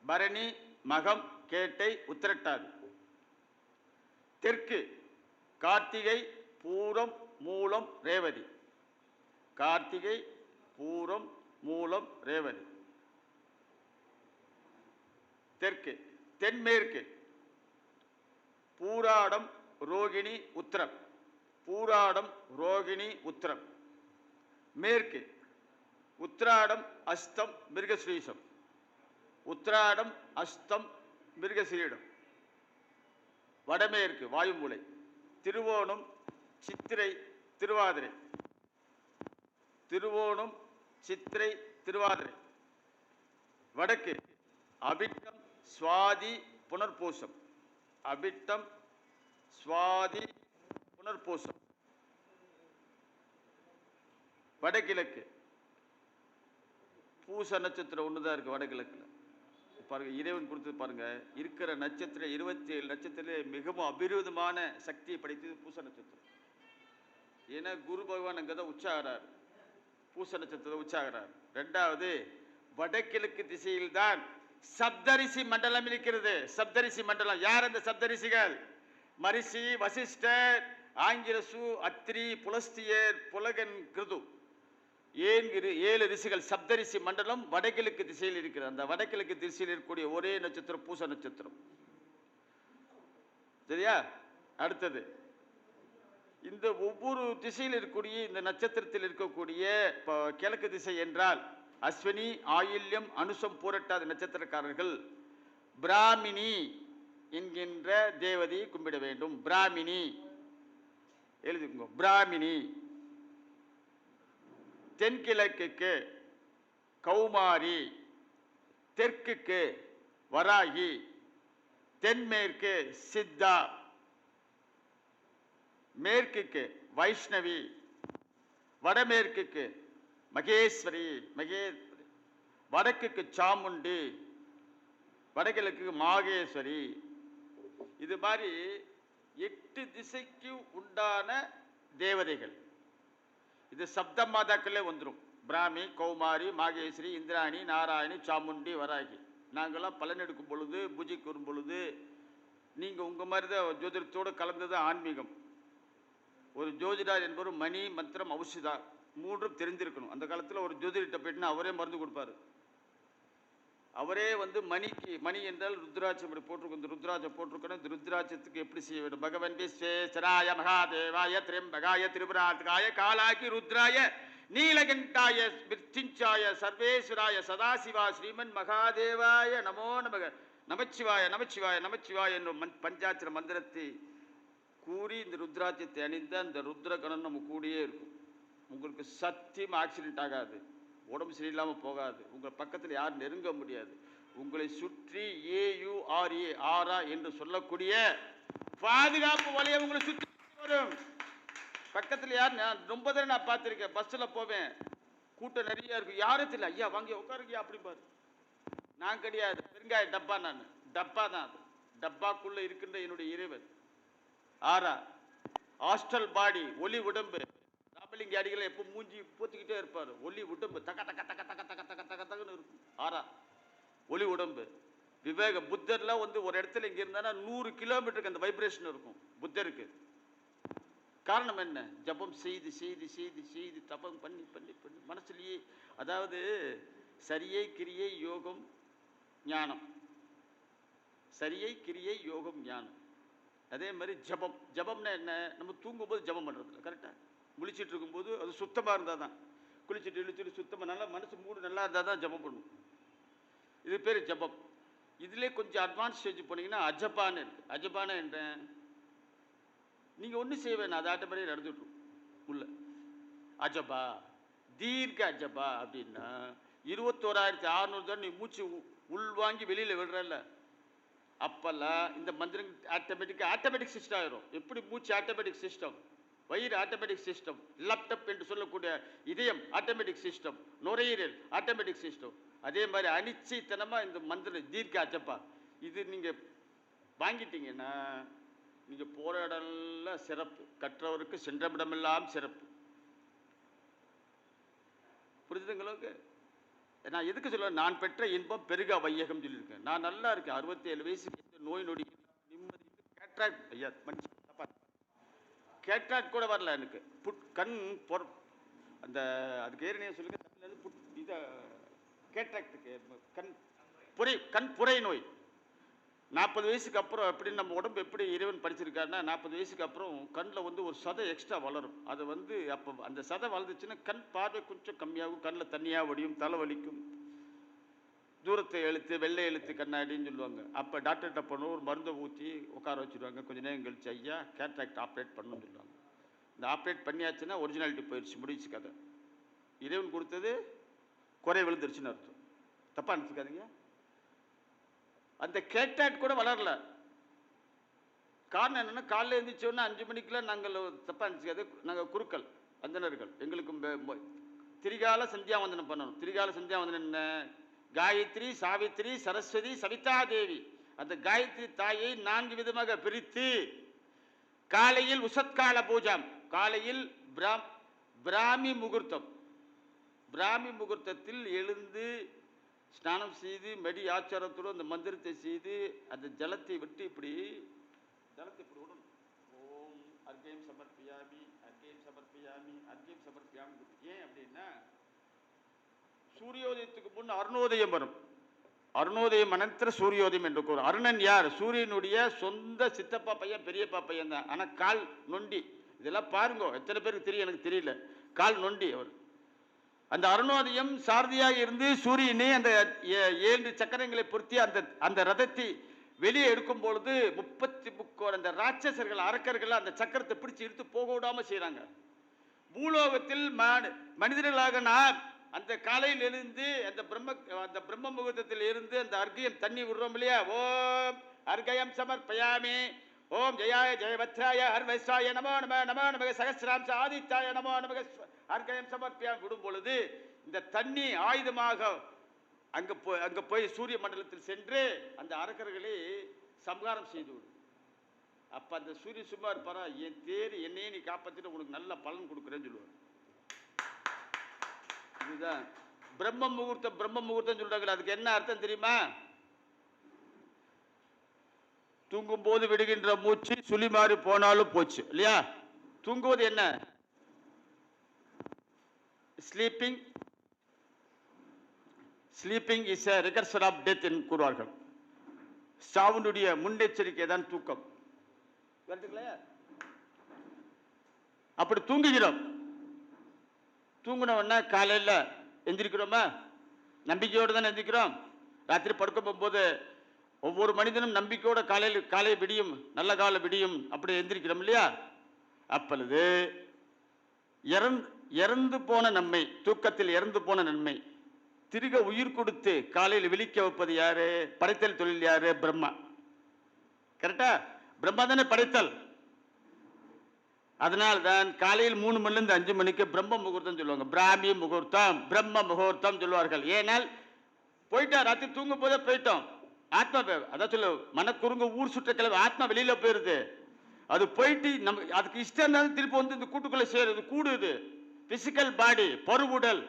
பரணி, மகம், கேட்டை, உத்திரட்டாதி. தெற்கு கார்த்திகை, பூரம், மூலம், ரேவதி. கார்த்திகை, பூரம், மூலம், ரேவதி. தெற்கு. தென்மேற்கு பூராடம், ரோகிணி, உத்திரம். பூராடம், ரோகிணி, உத்திரம். மேற்கு உத்திராடம், அஸ்தம், மிருகஸ்ரீசம். உத்திராடம், அஸ்தம், மிருகசீரிடம். வடமேற்கு வாயுமூலை திருவோணம், சித்திரை, திருவாதிரை. திருவோணம், சித்திரை, திருவாதிரை. வடக்கு அபிட்டம், சுவாதி, புனர்பூசம். அபிட்டம், சுவாதி, புனர்பூசம். வடகிழக்கு பூச நட்சத்திரம் ஒன்று தான் இருக்குது வடகிழக்கில். பாருங்க, இறைவன் கொடுத்தது பாருங்க. இருக்கிற நட்சத்திரம் 27 நட்சத்திரத்திலே மிகவும் அபிரோதமான சக்தியை படைத்தது பூச நட்சத்திரம். ஏன்னா குரு பகவான் அங்கே தான் உச்சாகிறார், பூச நட்சத்திரத்தை உச்சாகிறார். ரெண்டாவது, வடகிழக்கு திசையில் தான் சப்தரிசி மண்டலம் இருக்கிறது. சப்தரிசி மண்டலம் யார்? அந்த சப்தரிசிகள் மரிஷி, வசிஷ்டர், ஆங்கிரசு, அத்ரி, புலஸ்தியர், புலகன், கிருது, 7 ரிஷிகள். சப்தரிசி மண்டலம் வடகிழக்கு திசையில் இருக்கிறது. அந்த வடகிழக்கு திசையில் இருக்கக்கூடிய ஒரே நட்சத்திரம் பூச நட்சத்திரம். சரியா? அடுத்தது, இந்த ஒவ்வொரு திசையில் இருக்கக்கூடிய இந்த நட்சத்திரத்தில் இருக்கக்கூடிய கிழக்கு திசை என்றால் அஸ்வினி, ஆயில்யம், அனுசம், பூரட்டாத நட்சத்திரக்காரர்கள் பிராமினி என்கின்ற தேவதையை கும்பிட வேண்டும். பிராமினி எழுதிக்கோங்க, பிராமினி. தென்கிழக்குக்கு கௌமாரி, தெற்குக்கு வராகி, தென்மேற்கு சித்தா, மேற்குக்கு வைஷ்ணவி, வடமேற்குக்கு மகேஸ்வரி, வடக்குக்கு சாமுண்டி, வடகிழக்கு மாகேஸ்வரி. இது மாதிரி 8 திசைக்கு உண்டான தேவதைகள். இது சப்த மாதாக்களே வந்துடும். பிராமி, கௌமாரி, மாகேஸ்வரி, இந்திராணி, நாராயணி, சாமுண்டி, வராகி. நாங்கள்லாம் பலன் எடுக்கும் பொழுது, பூஜைக்கு வரும் பொழுது, நீங்கள் உங்கள் மாதிரி தான் ஜோதிடத்தோடு கலந்தது ஆன்மீகம். ஒரு ஜோதிடார் என்பவர் மணி, மந்திரம், ஔஷதா 3 தெரிஞ்சிருக்கணும். அந்த காலத்தில் ஒரு ஜோதிடத்தை போயிட்டுனா அவரே மருந்து கொடுப்பாரு. அவரே வந்து மணிக்கு, மணி என்றால் ருத்ராட்சம் இப்படி போட்டிருக்கும். இந்த ருத்ராட்சம் போட்டிருக்கணும். இந்த ருத்ராட்சத்துக்கு எப்படி செய்ய வேண்டும்? பகவன் விஸ்வேஸ்வராய மகாதேவாய திரியம்பகாய திரிபுராத்காய காலாக்கி ருத்ராய நீலகண்டாய மிருத்யுஞ்சாய சர்வேஸ்வராய சதாசிவா ஸ்ரீமன் மகாதேவாய நமோ நமக நமச்சிவாய நமச்சிவாய நமச்சிவாய என்னும் பஞ்சாட்சர மந்திரத்தை கூறி இந்த ருத்ராட்சத்தை அணிந்த அந்த ருத்ரகணம் நம்ம கூடியே இருக்கும். உங்களுக்கு சத்தியம் ஆக்சிடென்ட் ஆகாது, உடம்பு சரியில்லாமல் போகாது, உங்கள் பக்கத்தில் யாரும் நெருங்க முடியாது. உங்களை சுற்றி AURA ஆரா என்று சொல்லக்கூடிய பாதுகாப்பு வலையை உங்களை சுற்றி வரும். பக்கத்தில் யார்? நான் ரொம்ப தடவை நான் பார்த்துருக்கேன். பஸ்ஸில் போவேன், கூட்டம் நிறைய இருக்கும், யாரும் தெரியல. ஐயா வாங்கி உட்காருங்க அப்படிம்பாரு. நான் கிடையாது, பெருங்காய டப்பா. நான் டப்பா தான். அது டப்பாக்குள்ளே இருக்கின்ற என்னுடைய இறைவன் ஆரா. ஹாஸ்டல் பாடி, ஒலி உடம்பு. ராமலிங்க அடிகளை எப்போ மூஞ்சி பூத்திக்கிட்டே இருப்பார். ஒலி உடம்பு தக்க தக்க தக்க தக்க தக்க தக்க தக்க தக்கன்னு இருக்கும். ஆரா ஒலி உடம்பு. விவேக புத்தர்லாம் வந்து ஒரு இடத்துல இங்கே இருந்தானா 100 கிலோமீட்டருக்கு அந்த வைப்ரேஷன் இருக்கும் புத்தருக்கு. காரணம் என்ன? ஜபம் செய்து செய்து செய்து செய்து தபம் பண்ணி பண்ணி பண்ணி மனசுலேயே. அதாவது சரியை கிரியை யோகம் ஞானம், சரியை கிரியை யோகம் ஞானம். அதே மாதிரி ஜபம். ஜபம்னா என்ன? நம்ம தூங்கும்போது ஜபம் பண்ணுறதில்ல, கரெக்டாக முழிச்சிட்டு இருக்கும்போது அது சுத்தமாக இருந்தால் தான். குளிச்சுட்டு இழிச்சிட்டு சுத்தமாக நல்லா மனசு மூடு நல்லா இருந்தால் தான் ஜபம் பண்ணும். இது பேர் ஜபம். இதிலே கொஞ்சம் அட்வான்ஸ் ஸ்டேஜ் போனீங்கன்னா அஜபான்னு இருக்குது. அஜபானா என்ன? நீங்கள் ஒன்றும் செய்ய வேணாம், அது ஆட்டோமேட்டிக் நடந்துவிட்ரும் உள்ள. அஜபா, தீர்க்க அஜபா அப்படின்னா 21,600 தான் நீ மூச்சு உள்வாங்கி வெளியில் விடுறல. அப்போல்லாம் இந்த மந்திரம் ஆட்டோமேட்டிக் சிஸ்டம் ஆயிரும். எப்படி மூச்சு ஆட்டோமேட்டிக் சிஸ்டம், வயிறு ஆட்டோமேட்டிக் சிஸ்டம், லேப்டாப் என்று சொல்லக்கூடிய இதயம் ஆட்டோமேட்டிக் சிஸ்டம், நுரையீரல் ஆட்டோமேட்டிக் சிஸ்டம். அதே மாதிரி அனிச்சைத்தனமாக இந்த மந்திரம் தீர்க்க அஜப்பா இது நீங்கள் வாங்கிட்டீங்கன்னா நீங்கள் போகிற இடம்லாம் சிறப்பு, கற்றவருக்கு சென்றமிடமெல்லாம் சிறப்பு. புரிஞ்சுதுங்களுக்கு? நான் எதுக்கு சொல்லுவேன்? நான் பெற்ற இன்பம் பெருக வையகம் சொல்லியிருக்கேன். நான் நல்லா இருக்கேன். 67 வயசுக்கு எந்த நோய் நொடி நிம்மதி. கேட்ராக்ட் ஐயா மனுஷன் கேட்ராக்ட் கூட வரல எனக்கு. கண் அந்த அதுக்கு ஏறினே சொல்லுங்க தமிழ். இதை கேட்ராக்டுக்கு கண் புரை நோய் 40 வயசுக்கு அப்புறம் எப்படி நம்ம உடம்பு எப்படி இறைவன் படிச்சிருக்காருன்னா 40 வயசுக்கு அப்புறம் கண்ணில் வந்து ஒரு சதை எக்ஸ்ட்ரா வளரும். அது வந்து அப்போ அந்த சதை வளர்ந்துச்சுன்னா கண் பார்வை கொஞ்சம் கம்மியாகும், கண்ணில் தண்ணியாக வடியும், தலைவலிக்கும், தூரத்தை எழுத்து வெள்ளை எழுத்து கண்ணாடின்னு சொல்லுவாங்க. அப்போ டாக்டர்கிட்ட போனோம், ஒரு மருந்தை ஊற்றி உட்கார வச்சுருவாங்க. கொஞ்சம் நேரம் கழிச்சு ஐயா கேட்ராக்ட் ஆப்ரேட் பண்ணணும்னு சொல்லுவாங்க. இந்த ஆப்ரேட் பண்ணியாச்சுன்னா ஒரிஜினாலிட்டி போயிடுச்சு, முடிச்சு கதை. இறைவன் கொடுத்தது குறை விழுந்துருச்சுன்னு அர்த்தம். தப்பாக நினச்சிக்காதீங்க. அந்த கேட்ராக்ட் கூட வளரல. காரணம் என்னென்னா காலையில் எழுந்திரிச்சோன்னா 5 மணிக்கெலாம் நாங்கள் தப்பாக நினச்சிக்காது, நாங்கள் குருக்கள் அந்தனர்கள், எங்களுக்கு திரிகால சந்தியாவந்தனம் பண்ணணும். திரிகால சந்தியாவந்தனம் என்ன? காயத்ரி, சாவித்ரி, சரஸ்வதி, சவிதா தேவி. அந்த காயத்ரி தாயை 4 விதமாக பிரித்து காலையில் உசத்கால பூஜாம், காலையில் பிராமி முகூர்த்தம், பிராமி முகூர்த்தத்தில் எழுந்து ஸ்நானம் செய்து மடி ஆச்சாரத்தோடு அந்த மந்திரத்தை செய்து அந்த ஜலத்தை விட்டு இப்படி ஜலத்தை இப்படி விடணும். ஓம் அர்கயம் சமர்ப்பியாமி, அர்கயம் சமர்ப்பியாமி, அர்கயம் சமர்ப்பியாமி. ஏன் அப்படின்னா சூரியோதயத்துக்கு முன் அருணோதயம் வரும். அருணோதயம் அனந்தர சூரியோதயம் என்று கூறும். அருணன் யார்? சூரியனுடைய சொந்த சித்தப்பா பையன், பெரியப்பா பையன் தான். ஆனால் கால் நொண்டி. இதெல்லாம் பாருங்க, எத்தனை பேருக்கு தெரியும் எனக்கு தெரியல. கால் நொண்டி அவர். அந்த அருணோதயம் சாரதியாக இருந்து சூரியனை அந்த 7 சக்கரங்களை பொருத்தி அந்த ரதத்தை வெளியே எடுக்கும் பொழுது 33 அந்த ராட்சசர்கள், அரக்கர்கள் அந்த சக்கரத்தை பிடிச்சு இழுத்து போக விடாம செய்யறாங்க. பூலோகத்தில் மனிதர்களாக நாம் அந்த காலையில் இருந்து அந்த பிரம்ம முகூர்த்தத்தில் இருந்து அந்த அர்க்கயம் தண்ணி விடுறோம் இல்லையா? ஓம் அர்க்கயம் சமர்ப்பயாமி, ஓம் ஜெயாய ஜெயவத்ராய ஹர்வைஸ்வாய நமோ நம நமோ நமக சகசிராம்ச ஆதித்யாய நமோ நமக அர்க்கயம் சமர்ப்பியாமி விடும் பொழுது இந்த தண்ணி ஆயுதமாக அங்க போய் சூரிய மண்டலத்தில் சென்று அந்த அரக்கர்களை சம்ஹாரம் செய்து விடும். அப்ப அந்த சூரிய சும்மா இருப்பாரா? என் தேர் என்னையே நீ காப்பாத்திட்டு உனக்கு நல்ல பலன் கொடுக்குறேன்னு சொல்லுவார். இதுதான் பிரம்ம முகூர்த்தம் சொல்றாங்க. அதுக்கு என்ன அர்த்தம் தெரியுமா? தூங்கும் போது விடுகின்ற மூச்சு சுழி மாறி போனாலும் போச்சு இல்லையா? தூங்குவது என்ன? Sleeping is a recursion of death என்று கூறுவார்கள். சாவுனுடைய முன்னெச்சரிக்கை தான் தூக்கம். அப்படி தூங்குகிறோம். தூங்கினோன்னா காலையில் எந்திரிக்கிறோமா? நம்பிக்கையோடு தானே எந்திரிக்கிறோம். ராத்திரி படுக்க போகும்போது ஒவ்வொரு மனிதனும் நம்பிக்கையோட காலை விடியும், நல்ல காலை விடியும் அப்படி எந்திரிக்கிறோம் இல்லையா? அப்பொழுது இறந்து போன நன்மை, தூக்கத்தில் இறந்து போன நன்மை திருக உயிர் கொடுத்து காலையில் விழிக்க வைப்பது யாரு? படைத்தல் தொழில் யாரு? பிரம்மா. கரெக்டா? பிரம்மா தானே படைத்தல். அதனால் தான் காலையில் 3 மணிலிருந்து 5 மணிக்கு பிரம்ம முகூர்த்தம் சொல்லுவாங்க. பிராமி முகூர்த்தம், பிரம்ம முகூர்த்தம் சொல்லுவார்கள். ஏனால் போயிட்டா, ராத்திரி தூங்கும் போதே போயிட்டோம். ஆத்மா அதான் சொல்லு, மனக்குறுங்க ஊர் சுற்ற கிளம்பி ஆத்மா வெளியில போயிருது. அது போயிட்டு நம்ம அதுக்கு இஷ்டம் இருந்தாலும் திருப்பி வந்து இந்த கூட்டுக்குள்ள சேருது, கூடுது. பிசிக்கல் பாடி, பருவுடல்.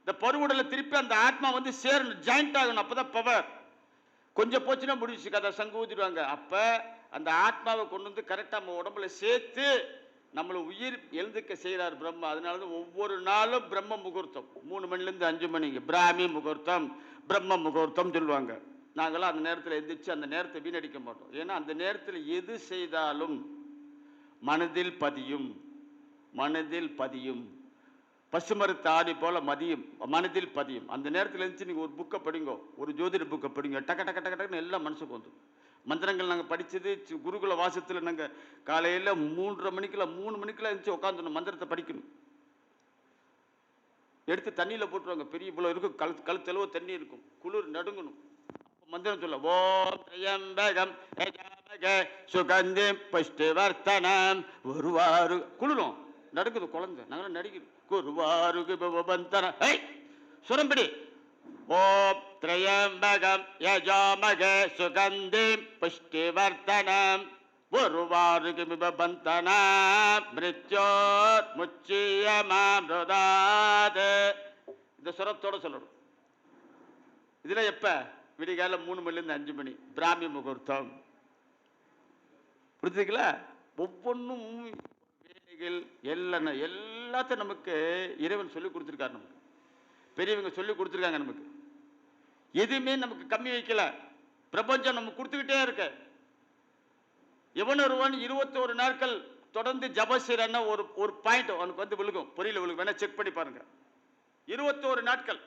இந்த பருவுடலை திருப்பி அந்த ஆத்மா வந்து சேரணும், ஜாயிண்ட் ஆகணும். அப்பதான் பவர். கொஞ்சம் போச்சுன்னா முடிச்சு கதை சங்கு ஊதிடுவாங்க. அப்ப அந்த ஆத்மாவை கொண்டு வந்து கரெக்டா நம்ம உடம்புல சேர்த்து நம்மளை உயிர் எழுந்துக்க செய்கிறார் பிரம்மா. அதனாலதான் ஒவ்வொரு நாளும் பிரம்ம முகூர்த்தம் 3 மணிலிருந்து 5 மணிக்கு பிராமி முகூர்த்தம், பிரம்ம முகூர்த்தம் சொல்லுவாங்க. நாங்களாம் அந்த நேரத்தில் எந்திரிச்சு அந்த நேரத்தை வீணடிக்க மாட்டோம். ஏன்னா அந்த நேரத்தில் எது செய்தாலும் மனதில் பதியும். பசுமரத்து ஆடி போல மனதில் பதியும். அந்த நேரத்தில் இருந்துச்சு நீங்கள் ஒரு புக்கை படிங்க, ஒரு ஜோதிட புக்கை படிங்க, டக்கு டக்கு டக்கு டக்குன்னு எல்லாம் மனசுக்கு வந்துடும். மந்திரங்கள் நாங்கள் படித்தது குருகுல வாசத்தில் நாங்கள் காலையில் 3 மணிக்கெல்லாம் இருந்துச்சு உட்காந்துடணும், மந்திரத்தை படிக்கணும். எடுத்து தண்ணியில் போட்டுருவாங்க. பெரிய இவ்வளோ இருக்கும், கழுத்தளவு தண்ணி இருக்கும், குளிர் நடுங்கணும். மந்திரம் சொல்ல ஓம் திரியம்பகம் சுகந்தி புஷ்டிவர்த்தனம் ஒருவாறு குளிரும், நடுக்குது குழந்தை. நாங்களும் நடிக்கிறோம். குருவாருக்கு சுரம்பிடி ஓம் திரியம்பகம் யஜாமக சுகந்தி புஷ்டிவர்த்தனம் ஒருவாருக்கு பிபந்தனா மிருத்யோர் முச்சியமாம்ருதாத். இந்த சுரத்தோட சொல்லணும். இதுல எப்ப? விடிகால 3 மணிலிருந்து 5 மணி பிராமி முகூர்த்தம். புரிஞ்சுங்களா? ஒவ்வொன்றும் வேலைகள் எல்லாத்தையும் நமக்கு இறைவன் சொல்லி கொடுத்துருக்காரு. நமக்கு பெரியவங்க சொல்லி கொடுத்துருக்காங்க. நமக்கு எதுவுமே நமக்கு கம்மி வைக்கல. பிரபஞ்சம் நமக்கு கொடுத்துக்கிட்டே இருக்க. எவனொருவன் 21 நாட்கள் தொடர்ந்து ஜபசிரன்னா ஒரு பாயிண்ட் அவனுக்கு வந்து விழுகும், பொரியல விழுகும். வேணா செக் பண்ணி பாருங்க. 21 நாட்கள்.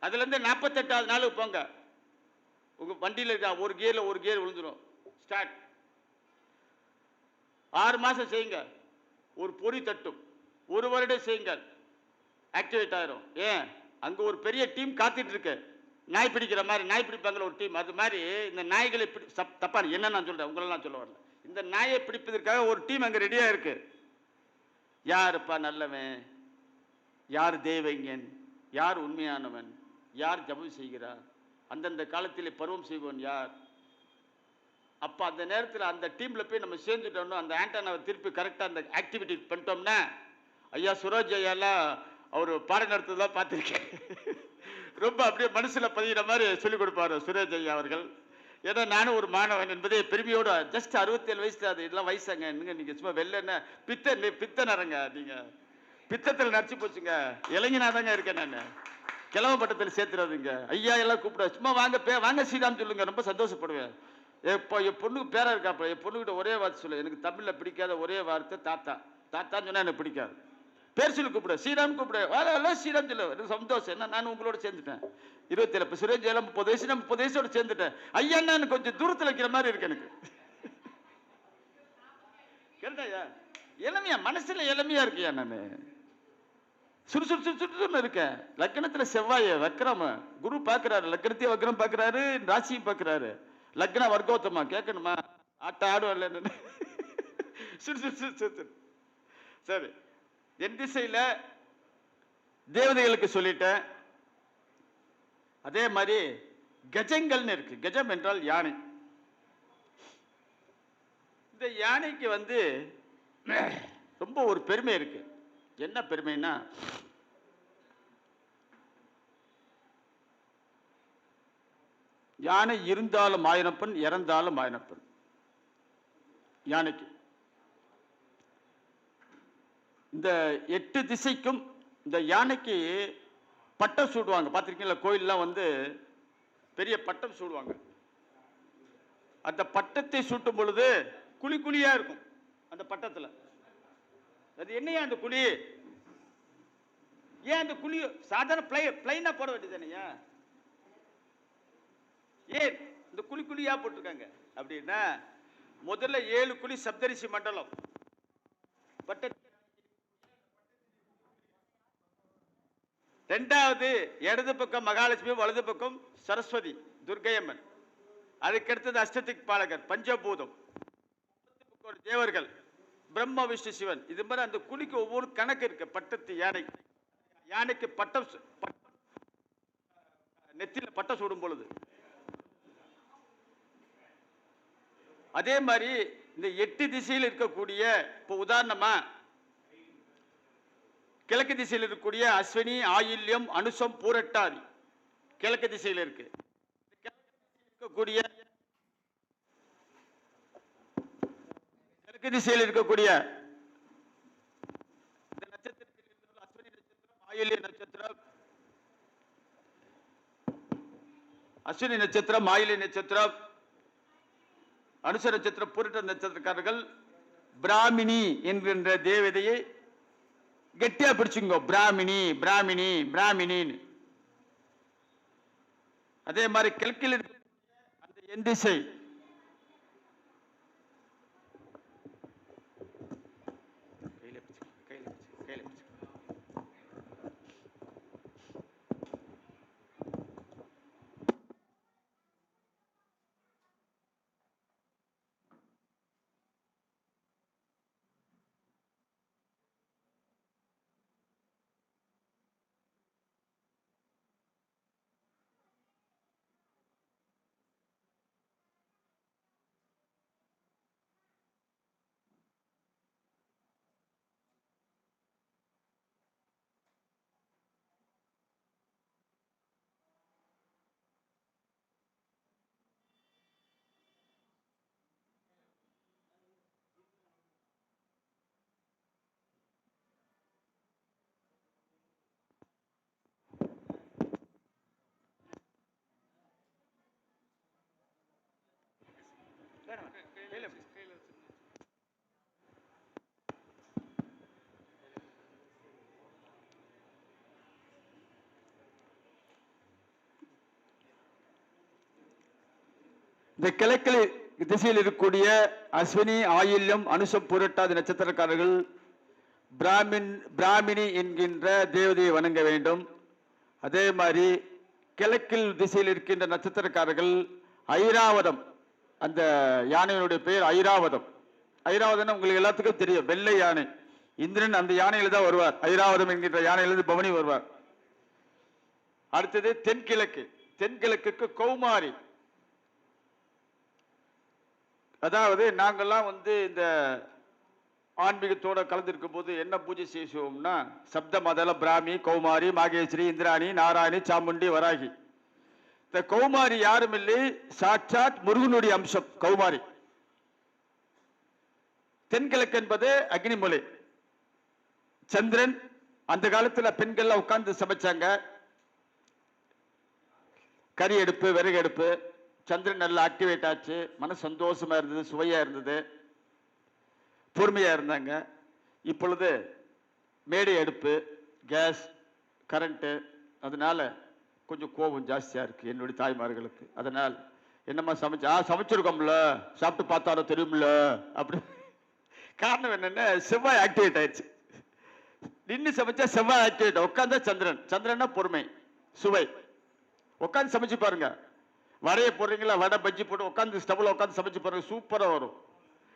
அதுல இருந்து 48வது நாளுக்கு போங்க. உங்க வண்டியில் இருக்கா ஒரு கியர் விழுந்துடும். ஸ்டார்ட். 6 மாசம் செய்யுங்க, ஒரு பொறி தட்டும். 1 வருடம் செய்யுங்க, ஆக்டிவேட் ஆயிரும். ஏன்? அங்க ஒரு பெரிய டீம் காத்துட்டு இருக்கு. நாய் பிடிக்கிற மாதிரி, நாய் பிடிப்பாங்கள ஒரு டீம், அது மாதிரி இந்த நாய்களை தப்பா என்ன நான் சொல்றேன், உங்களெல்லாம் சொல்ல வரல. இந்த நாயை பிடிப்பதற்காக ஒரு டீம் அங்க ரெடியா இருக்கு. யாருப்பா நல்லவன், யார் தேவஞன், யார் உண்மையானவன், யார் ஜபம் செய்கிறார், அந்தந்த காலத்தில் பருவம் செய்வன் யார். அப்போ அந்த நேரத்தில் அந்த டீமில் போய் நம்ம சேர்ந்துட்டோம்னா அந்த ஆண்டனாவை திருப்பி கரெக்டாக அந்த ஆக்டிவிட்டி பண்ணிட்டோம்னா, ஐயா சுரோஜ் ஐயாலாம் அவர் பாடம் நடத்துறதெல்லாம் பார்த்துருக்கேன். ரொம்ப அப்படியே மனசில் பதிகிற மாதிரி சொல்லிக் கொடுப்பார் சுரோஜ் ஐயா அவர்கள். ஏன்னா நானும் ஒரு மாணவன் என்பதை பெருமையோடு, ஜஸ்ட் 67 வயசு அது, இதெல்லாம் வயசாங்க என்னங்க நீங்கள் சும்மா வெளில பித்த நரங்க, நீங்கள் பித்தத்தில் நடிச்சு போச்சுங்க, இளைஞனாதாங்க இருக்கேன் நான், கிழவ பட்டத்தில் சேர்த்துறாதுங்க. ஐயா எல்லாம் கூப்பிட சும்மா வாங்க வாங்க ஸ்ரீராம் சொல்லுங்க, ரொம்ப சந்தோஷப்படுவேன். இப்போ என் பொண்ணுக்கு பேரா இருக்காப்ப, என் பொண்ணுக்கிட்ட ஒரே வார்த்தை சொல்லு, எனக்கு தமிழில் பிடிக்காத ஒரே வார்த்தை தாத்தா. தாத்தான்னு சொன்னால் எனக்கு பிடிக்காது, பேர் சொல்லி கூப்பிட, ஸ்ரீராம் கூப்பிட, வேலை ஸ்ரீராம் சொல்லு, எனக்கு சந்தோஷம். என்ன நான் உங்களோட சேர்ந்துட்டேன் 27, இப்போ சுரேஷ் 30 வயசு, நான் 30 வயசோட சேர்ந்துட்டேன். ஐயா நான் கொஞ்சம் தூரத்தில் வைக்கிற மாதிரி இருக்கு எனக்கு. கேட்டாயா இளமையா, மனசுல இளமையா இருக்கியா, நான் சுறுசுறுன்னு இருக்கேன். லக்னத்துல செவ்வாய வக்ரம குரு பாக்குறாரு, லக்னத்தையும் வக்ரம் பாக்குறாரு, ராசியும் பாக்குறாரு. லக்ன வர்க்கோத்தமா கேட்கணுமா, ஆட்ட ஆடுவல்ல. சரி, என் திசையில தேவதைகளுக்கு சொல்லிட்டேன். அதே மாதிரி கஜங்கள்னு இருக்கு. கஜம் என்றால் யானை. இந்த யானைக்கு வந்து ரொம்ப ஒரு பெருமை இருக்கு. என்ன பெருமைன்னா, யானை இருந்தாலும் ஆயிரப்பன், இறந்தாலும் ஆயிரப்பன். யானைக்கு இந்த 8 திசைக்கும் இந்த யானைக்கு பட்டம் சூடுவாங்க. பார்த்துருக்கீங்களா, கோயிலெலாம் வந்து பெரிய பட்டம் சூடுவாங்க. அந்த பட்டத்தை சூட்டும் பொழுது குழி குழியா இருக்கும் அந்த பட்டத்தில். அது என்னையா அந்த குழி, ஏன் அந்த குழி சாதாரண பிளைனா போட வேண்டியதானையா, ஏன் இந்த குழி குழியா போட்டிருக்காங்க அப்படின்னா, முதல்ல 7 குழி சப்தரிசி மண்டலம் பட்ட, ரெண்டாவது இடது பக்கம் மகாலட்சுமி, வலது பக்கம் சரஸ்வதி துர்க்கையம்மன், அதுக்கடுத்தது அஷ்டதிக் பாலகர் பஞ்சபூதம், தேவர்கள் பிரம்ம விஷ்ணு சிவன். இது மாதிரி அந்த குழிக்கு ஒவ்வொரு கணக்கு இருக்கு. பட்டத்து யானைக்கு பட்டம் நெத்தில பட்டம் சூடும் பொழுது, அதே மாதிரி இந்த 8 திசையில் இருக்கக்கூடிய, இப்போ உதாரணமா கிழக்கு திசையில் இருக்கக்கூடிய அஸ்வினி, ஆயில்யம், அனுசம், பூரட்டாதி கிழக்கு திசையில் இருக்கு. கிழக்கு திசையில் இருக்கக்கூடிய இந்த நட்சத்திரத்தில் அஸ்வினி நட்சத்திரம், ஆயில்ய நட்சத்திரம், அஸ்வினி நட்சத்திரம், ஆயில்ய நட்சத்திரம், அனுச நட்சத்திரம், பூரட்ட நட்சத்திரக்காரர்கள் பிராமினி என்கின்ற தேவதையை கெட்டியா பிடிச்சுங்க. Brahminy Brahminy பிராமினின்னு. அதே மாதிரி கிழக்கில் அந்த என் திசை இந்த கிழக்கு திசையில் இருக்கக்கூடிய அஸ்வினி, ஆயில்யம், அனுசம், பூரட்டாதி நட்சத்திரக்காரர்கள் பிராமினி என்கின்ற தேவதையை வணங்க வேண்டும். அதே மாதிரி கிழக்கில் திசையில் இருக்கின்ற நட்சத்திரக்காரர்கள் ஐராவதம், அந்த யானையினுடைய பெயர் ஐராவதம். ஐராவதம் உங்களுக்கு எல்லாத்துக்கும் தெரியும், வெள்ளை யானை. இந்திரன் அந்த யானையில தான் வருவார். ஐராவதம் என்கின்ற யானையிலிருந்து பவனி வருவார். அடுத்தது தென்கிழக்கு. தென்கிழக்குக்கு கௌமாரி. அதாவது நாங்கெல்லாம் வந்து இந்த ஆன்மீகத்தோட கலந்துருக்கும் போது என்ன பூஜை செய்வோம்னா, சப்த மதல பிராமி, கௌமாரி, மாகேஸ்வரி, இந்திராணி, நாராயணி, சாமுண்டி, வராகி. இந்த கௌமாரி யாரும் இல்லை, சாட்சாத் முருகனுடைய அம்சம் கௌமாரி. தென்கிழக்கு என்பது அக்னிமூலை. சந்திரன். அந்த காலத்துல பெண்கள் உட்கார்ந்து சமைச்சாங்க. கறி எடுப்பு, விறகு எடுப்பு. சந்திரன் நல்லா ஆக்டிவேட் ஆச்சு. மன சந்தோஷமா இருந்தது, சுவையா இருந்தது, பொறுமையா இருந்தாங்க. இப்பொழுது மேடை அடுப்பு, கேஸ், கரண்ட்டு, அதனால கொஞ்சம் கோபம் ஜாஸ்தியா இருக்கு என்னுடைய தாய்மார்களுக்கு. அதனால் என்னம்மா சமைச்சிருக்கோம்ல, சாப்பிட்டு பார்த்தாலும் தெரியும்ல அப்படி. காரணம் என்னன்னா, செவ்வாய் ஆக்டிவேட் ஆயிடுச்சு. நின்று சமைச்சா செவ்வாய் ஆக்டிவேட், உட்காந்தா சந்திரன். சந்திரன்னா பொறுமை, சுவை. உட்காந்து சமைச்சு பாருங்க. வரைய போடுறீங்களா, வடை பஜ்ஜி போட்டு உட்காந்து ஸ்டவ்ல உட்காந்து சமைச்சு பாருங்க, சூப்பரா வரும்.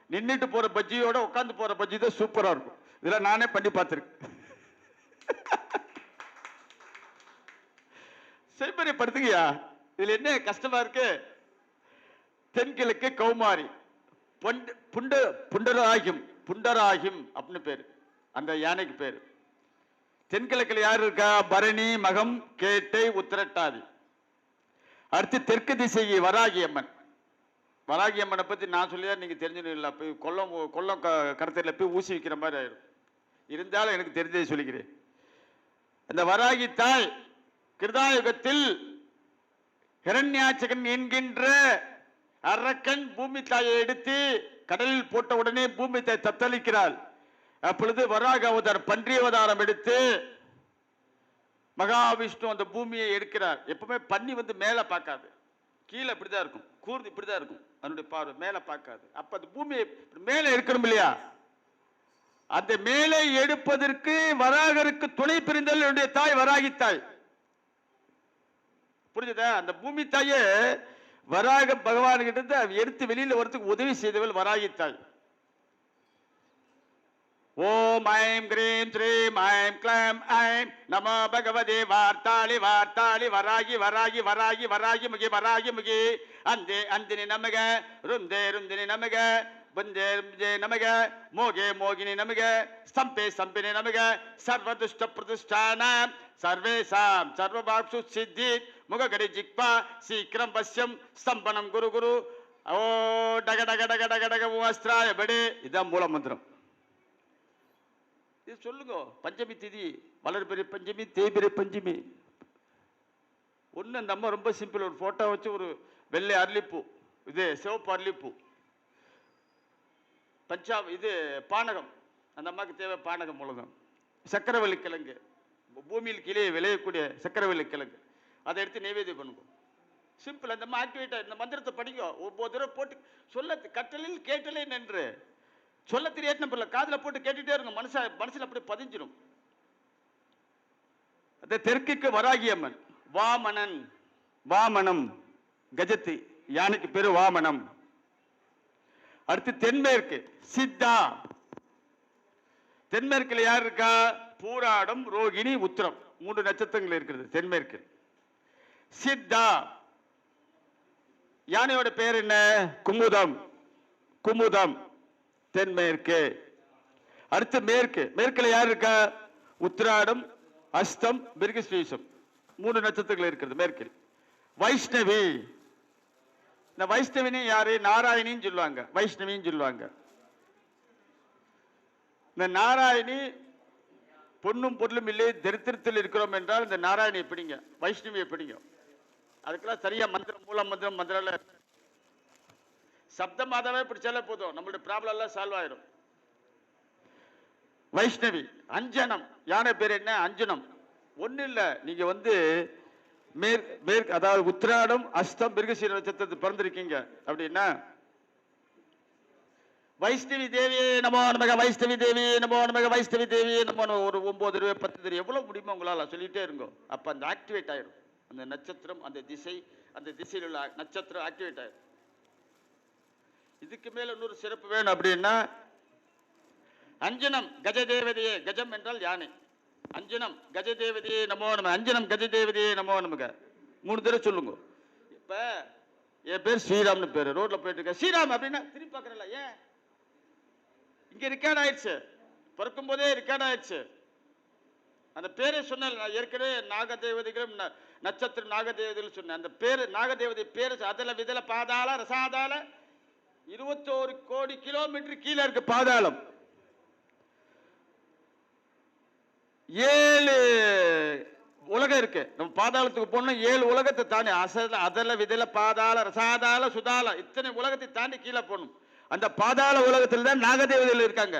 நின்றுட்டு போற பஜ்ஜியோட உட்காந்து போற பஜ்ஜி தான் சூப்பரா இருக்கும். இதெல்லாம் நானே பண்ணி பார்த்திருக்கேன். செய்முறைப்படுத்துங்கயா, இதுல என்ன கஷ்டமா இருக்கு? தென்கிழக்கு கௌமாரி. புண்டராகிம், புண்டராகிம் அப்படின்னு பேரு அந்த யானைக்கு பேரு. தென்கிழக்குல யாரு இருக்கா? பரணி, மகம், கேட்டை, உத்திரட்டாதி. அடுத்து தெற்கு திசைக்கு வராகி அம்மன். வராகி அம்மனை பத்தி நான் சொல்லியா நீங்க தெரிஞ்சுன்னு போய் கொல்லம் கடத்தல போய் ஊசி வைக்கிற மாதிரி ஆயிடும். இருந்தாலும் எனக்கு தெரிஞ்சதை சொல்லிக்கிறேன். அந்த வராகி தாய் கிருதாயுகத்தில் ஹிரண்யாட்சகன் என்கின்ற அரக்கன் பூமி தாயை எடுத்து கடலில் போட்ட உடனே பூமி தாய் தத்தளிக்கிறாள். அப்பொழுது வராக அவதாரம், பன்றி அவதாரம் எடுத்து மகாவிஷ்ணு அந்த பூமியை எடுக்கிறார். எப்பவுமே பன்னி வந்து மேல பார்க்காது, கீழே இப்படிதான் இருக்கும், கூர்ந்து இப்படிதான் இருக்கும், அதனுடைய பார்வை மேல பார்க்காது. அப்ப அந்த பூமியை மேலே இருக்கணும் இல்லையா? அந்த மேலே எடுப்பதற்கு வராகருக்கு துணை பிரிந்தல் என்னுடைய தாய் வராகி தாய். புரிஞ்சுதா? அந்த பூமி தாயே வராக பகவான் கிட்ட எடுத்து வெளியில வரதுக்கு உதவி செய்தவள் வராகி தாய். ஓம் ஐம் கிரீம் ஸ்ரீம் ஐம் க்ளம் ஐம் நமோ பகவதே வார்த்தாளி வார்த்தாளி வராகி வராகி வராகி வராகி முகி வராகி முகி அந்தே அந்தினி நமக ருந்தே ருந்தினி நமக புந்தே புந்தே நமக மோகே மோகினி நமக ஸ்தம்பே ஸ்தம்பினி நமக சர்வதுஷ்ட பிரதிஷ்டான சர்வேசாம் சர்வபாக்ஷு சித்தி முககடி ஜிக்பா சீக்கிரம் பஸ்யம் ஸ்தம்பனம் குரு குரு ஓ டக டக டக டக டக வஸ்திராய படி. இதான் மூல மந்திரம். இது சொல்லுங்க. பஞ்சமி திதி, வளர்பிறை பஞ்சமி, தேய்பிறை பஞ்சமி. ஒன்று, அந்த அம்மா ரொம்ப சிம்பிள். ஒரு போட்டோ வச்சு ஒரு வெள்ளை அரளிப்பூ, இது சிவப்பு அரளிப்பூ, இது பானகம். அந்த அம்மாவுக்கு தேவை பானகம் மூலகம். சக்கரவள்ளி கிழங்கு, பூமியில் கீழே விளையக்கூடிய சக்கரவள்ளி கிழங்கு, அதை எடுத்து நைவேத்தியம் பண்ணுங்க. சிம்பிள். அந்த அம்மா ஆக்டிவேட். இந்த மந்திரத்தை படிங்க. ஒவ்வொரு தடவை போட்டு சொல்ல, கட்டலில் கேட்டலே நின்று சொல்ல தெரியாத பிள்ளை காதுல போட்டு கேட்டுட்டே இருங்க. மனசுல அப்படியே பதிஞ்சிடும். அந்த தெற்குக்கு வராகி அம்மன். வாமனன், வாமனம், கஜத்தி யானைக்கு பேரு வாமனம். அடுத்து தென்மேற்கு சித்தா. தென்மேற்குல யார் இருக்கா? பூராடம், ரோகிணி, உத்திரம், 3 நட்சத்திரங்கள் இருக்கிறது தென்மேற்கு. சித்தா யானையோட பேர் என்ன? குமுதம். குமுதம் தென்மேற்கு. அடுத்து மேற்கு. மேற்குல யார் இருக்கா? உத்திராடம், அஸ்தம், மிருகஸ்ரீசம், 3 நட்சத்திரங்கள் இருக்கிறது மேற்கில். வைஷ்ணவி. இந்த வைஷ்ணவினி யாரு? நாராயணின்னு சொல்லுவாங்க, வைஷ்ணவின்னு சொல்லுவாங்க. இந்த நாராயணி பொண்ணும் பொருளும் இல்லை, தரித்திரத்தில் இருக்கிறோம் என்றால் இந்த நாராயணி எப்படிங்க, வைஷ்ணவி எப்படிங்க? அதுக்கெல்லாம் சரியா மந்திரம், மூல மந்திரம், மந்திரம் சப்த மாதாவே பிடிச்சாலே போதும், நம்மளுடைய ப்ராப்ளம் எல்லாம் சால்வ் ஆயிடும். வைஷ்ணவி. அஞ்சனம். யானை பேர் என்ன? அஞ்சனம். ஒண்ணு இல்ல, நீங்க வந்து மேற்கு, அதாவது உத்திராடம், அஸ்தம், மிருகசீர நட்சத்திரத்தில் பிறந்திருக்கீங்க அப்படின்னா வைஷ்ணவி தேவியே நமோ நமக, வைஷ்ணவி தேவி நமோ நமக, வைஷ்ணவி தேவி நமோ. ஒரு 9 தடவை 10 தடவை எவ்வளவு முடியுமோ உங்களால சொல்லிட்டே இருங்க. அப்ப அந்த ஆக்டிவேட் ஆயிரும். அந்த நட்சத்திரம், அந்த திசை, அந்த திசையில் உள்ள நட்சத்திரம் ஆக்டிவேட் ஆயிரும். இதுக்கு மேல இன்னொரு சிறப்பு வேணும் அப்படின்னா அஞ்சனம் கஜதேவதையே, கஜம் என்றால் யானை. அஞ்சனம் கஜதேவதையே நமோ நம, அஞ்சனம் கஜதேவதையே நமோ நமக. 3 தடவை சொல்லுங்க. இப்ப என் பேர் ஸ்ரீராம்னு பேரு, ரோட்ல போயிட்டு இருக்க ஸ்ரீராம் அப்படின்னா திரும்பி பார்க்கறல, ஏன் இங்க ரெக்கார்ட் ஆயிடுச்சு, பிறக்கும் போதே ரெக்கார்ட் ஆயிடுச்சு. அந்த பேரை சொன்ன ஏற்கனவே நாகதேவதைகளும் நட்சத்திர நாகதேவதைகள் சொன்னேன். அந்த பேரு நாகதேவதை பேரு அதல விதல பாதாள ரசாதாள 21 கோடி கிலோமீட்டர் கீழே இருக்கு பாதாளம். 7 உலகம் இருக்கு. நம்ம பாதாளத்துக்கு போனோம் 7 உலகத்தை தாண்டி அதல விதல பாதாள ரசாதாள சுதாள இத்தனை உலகத்தை தாண்டி கீழே போகணும். அந்த பாதாள உலகத்தில் தான் நாகதேவதைகள் இருக்காங்க.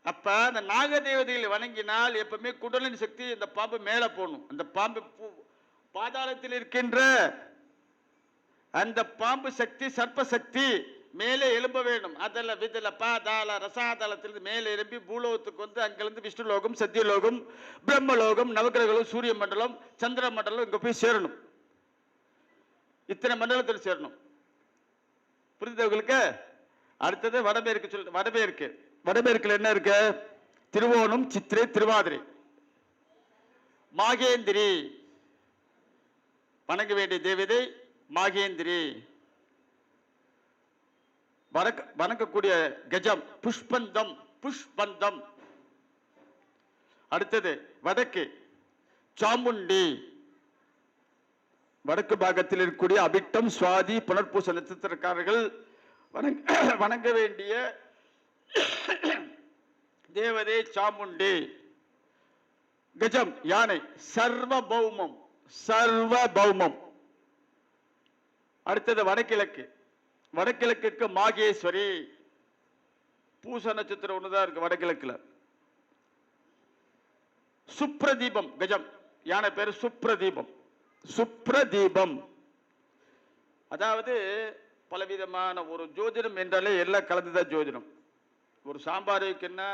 அப்ப அந்த நாகதேவதைகளை வணங்கினால் எப்பவுமே குண்டலினி சக்தி இந்த பாம்பு மேல போகணும். அந்த பாம்பு பாதாளத்தில் இருக்கின்ற அந்த பாம்பு சக்தி சர்ப்ப சக்தி மேலே எழும்ப வேண்டும். அதில் விதல பாதாள ரசாதாளத்திலிருந்து மேலே எழும்பி பூலோகத்துக்கு வந்து அங்கிருந்து விஷ்ணுலோகம், சத்தியலோகம், பிரம்மலோகம், நவகிரகம், சூரிய மண்டலம், சந்திர மண்டலம் இங்க போய் சேரணும். இத்தனை மண்டலத்தில் சேரணும். புரிந்தவர்களுக்கு அடுத்தது வடமேற்கு சொல்ல. வடமேற்குல என்ன இருக்கு? திருவோணம், சித்திரை, திருவாதிரை, மாகேந்திரி. வணங்க வேண்டிய தேவதை மாகேந்திரி. வணங்கக்கூடிய கஜம் புஷ்பந்தம், புஷ்பந்தம். அடுத்தது வடக்கு சாமுண்டி. வடக்கு பாகத்தில் இருக்கக்கூடிய அபிட்டம், சுவாதி, புனர்பூச நட்சத்திரக்காரர்கள் வணங்க வேண்டிய தேவதை சாமுண்டி. கஜம் யானை, சர்வ பௌமம், சர்வ பௌமம். அடுத்தது வடகிழக்கு. வடகிழக்குக்கு மாகேஸ்வரி. பூச நட்சத்திரம் ஒண்ணுதான் இருக்கு வடகிழக்குல. சுப்ரதீபம் கஜம், யானை பேரு சுப்ரதீபம். சுப்ரதீபம் அதாவது பலவிதமான ஒரு ஜோதிடம் என்றாலே எல்லாம் கலந்துதான் ஜோதிடம். ஒரு சாம்பார் வைக்கணும்னா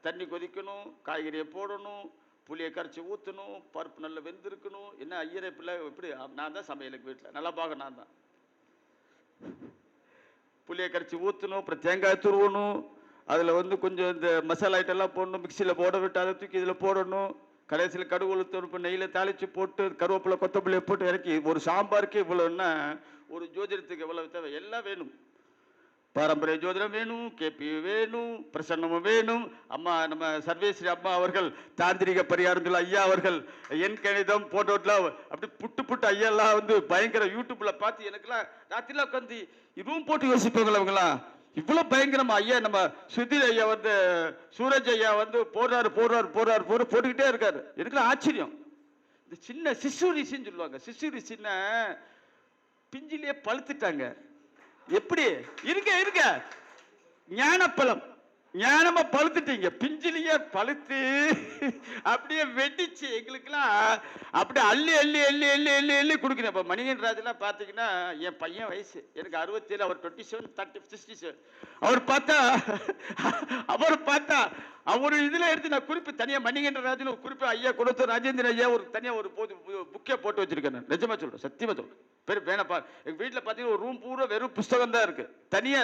தண்ணி கொதிக்கணும், காய்கறியை போடணும், புளியை கரைச்சி ஊற்றணும், பருப்பு நல்லா வெந்திருக்கணும். என்ன ஐயரை பிள்ளை எப்படி? நான் தான் சமையலுக்கு வீட்டில் நல்லா பார்க்க நான் தான். புளியை கரைச்சி ஊற்றணும், அப்புறம் தேங்காய் துருவணும், அதில் வந்து கொஞ்சம் இந்த மசாலா ஐட்டம்லாம் போடணும், மிக்சியில் போட விட்டு அதை தூக்கி இதில் போடணும், கடைசியில் கடுகு உளுத்தணும், நெய்யில் தாளித்து போட்டு கருவேப்பிலை கொத்தமல்லியை போட்டு இறக்கி. ஒரு சாம்பாருக்கு இவ்வளோன்னா ஒரு ஜோதிடத்துக்கு எவ்வளவு தேவை? எல்லாம் வேணும். பாரம்பரிய ஜோதிடம் வேணும், கேபி வேணும், பிரசன்னமும் வேணும். அம்மா நம்ம சர்வேஸ்ரீ அம்மா அவர்கள் தாந்திரிக பரிகாரம் ஐயா அவர்கள் என் கணிதம் போட்டோட்டெலாம் அப்படி புட்டு ஐயா எல்லாம் வந்து பயங்கர யூடியூப்ல பார்த்து எனக்குலாம் ராத்திரிலாம் உட்காந்து ரூம் போட்டு யோசிப்பாங்களா அவங்களாம். இவ்வளவு பயங்கரமா ஐயா நம்ம சுதீர் ஐயா வந்து சூரஜ் ஐயா வந்து போட்டுக்கிட்டே இருக்காரு. எனக்குலாம் ஆச்சரியம். இந்த சின்ன சிசு ரிஷின்னு சொல்லுவாங்க. சிசு ரிஷின்னா பிஞ்சிலேயே பழுத்துட்டாங்க. எப்படி இருக்க ஞானப்பழம், ஞானமா பழுத்துட்டீங்க, பிஞ்சிலேயே பழுத்து அப்படியே வெடிச்சு எங்களுக்கெல்லாம் அப்படியே அள்ளி அள்ளி அள்ளி அள்ளி அள்ளி அள்ளி கொடுக்குறேன். இப்போ மணிகன் ராஜெல்லாம் பார்த்தீங்கன்னா என் பையன் வயசு, எனக்கு 67, அவர் 27, 30, 67. அவர் பார்த்தா அவர் இதுல எடுத்து நான் குறிப்பு தனியாக மணிகண்ட ராஜன் ஒரு குறிப்பு ஐயா கொடுத்த ராஜேந்திர ஐயா ஒரு தனியாக ஒரு புக்கே போட்டு வச்சிருக்கேன். நான் நிஜமா சொல்றேன், சத்தியமா சொல்றேன். பேர் வேணப்பா. எங்க வீட்டில் பார்த்தீங்கன்னா ஒரு ரூம் பூரா வெறும் புஸ்தகம் தான் இருக்கு. தனியா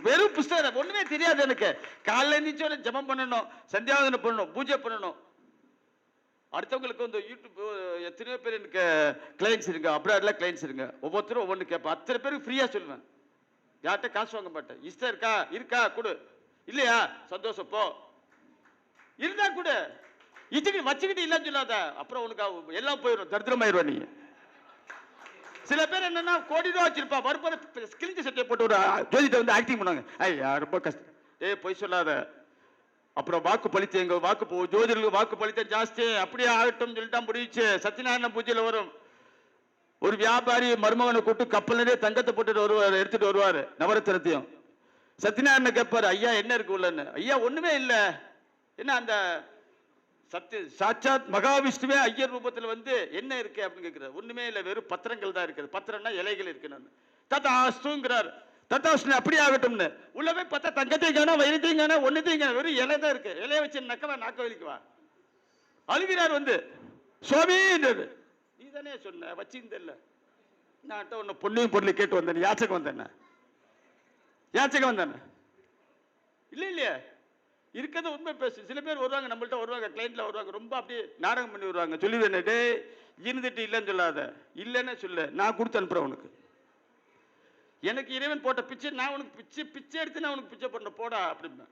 வெறும் புஸ்தகம், ஒண்ணுமே தெரியாது எனக்கு. காலைல எழுந்திரிச்சோட ஜபம் பண்ணணும், சந்தியாவதனை பண்ணணும், பூஜை பண்ணணும். அடுத்தவங்களுக்கு வந்து யூடியூப் எத்தனையோ பேர் எனக்கு கிளைண்ட்ஸ் இருக்கு, அப்ராட்ல கிளைண்ட்ஸ் இருங்க. ஒவ்வொருத்தரும் ஒவ்வொன்று கேட்பேன். அத்தனை பேருக்கு ஃப்ரீயா சொல்லுவேன். யார்கிட்ட காசு வாங்க மாட்டேன். இஷ்டம் இருக்கா கொடு, இல்லையா சந்தோஷம் போ, இருந்தா கூட இதுக்கு வச்சுக்கிட்டு இல்லைன்னு சொல்லாத, அப்புறம் உனக்கு எல்லாம் போயிடும், தரித்திரமாயிருவா நீ. சில பேர் என்னன்னா கோடி ரூபா வச்சிருப்பா, வரும்போது ஸ்கிலிஞ்ச சட்டையை போட்டு ஒரு ஜோதிட்ட வந்து ஆக்டிங் பண்ணுவாங்க. ஐயா ரொம்ப கஷ்டம், பொய் சொல்லாத, அப்புறம் வாக்கு பளித்து எங்க வாக்கு ஜோதிடர்களுக்கு வாக்கு பளித்த ஜாஸ்தி, அப்படியே ஆகட்டும் சொல்லிட்டா முடிச்சு. சத்யநாராயண பூஜையில வரும் ஒரு வியாபாரி மருமகனை கூப்பிட்டு கப்பல் நிறைய தங்கத்தை போட்டுட்டு வருவாரு, எடுத்துட்டு வருவாரு நவரத்தினத்தையும். சத்யநாராயண கேட்பாரு, ஐயா என்ன இருக்கு உள்ளன்னு. ஐயா ஒண்ணுமே இல்லை. என்ன அந்த சாட்சாத் மகாவிஷ்ணுவே ஐயர் ரூபத்தில் வந்து என்ன இருக்கு அப்படின்னு கேட்கிறார். ஒண்ணுமே இல்லை, வெறும் பத்திரங்கள் தான் இருக்குது. பத்திரம்னா இலைகள் இருக்கு. நான் தத்தாஸ்துங்கிறார். தத்தாஸ்து அப்படி ஆகட்டும்னு உள்ள போய் பார்த்தா தங்கத்தையும் காணோம், வைரத்தையும் காணோம், ஒன்னுத்தையும் காணோம், வெறும் இலை தான் இருக்கு. இலைய வச்சு நக்கவா நாக்க வலிக்குவா. அழுகிறார் வந்து, சுவாமி நீ தானே சொன்ன வச்சிருந்த, நான் ஒன்னு பொண்ணையும் பொருளை கேட்டு வந்தேன், யாச்சகம் வந்தேன் இல்லை இல்லையா, இருக்கிறத உண்மை பேசு. சில பேர் வருவாங்க, நம்மள்ட்ட வருவாங்க, கிளைண்ட்ல வருவாங்க, ரொம்ப அப்படியே நாடகம் பண்ணி வருவாங்க. சொல்லிடுவேன், டே இருந்துட்டு இல்லைன்னு சொல்லாத, இல்லைன்னு சொல்லு, நான் கொடுத்து அனுப்புறேன் உனக்கு. எனக்கு இறைவன் போட்ட பிச்சை, நான் உனக்கு பிச்சை எடுத்து நான் உனக்கு பிச்சை பண்ண போடா அப்படிம்பேன்.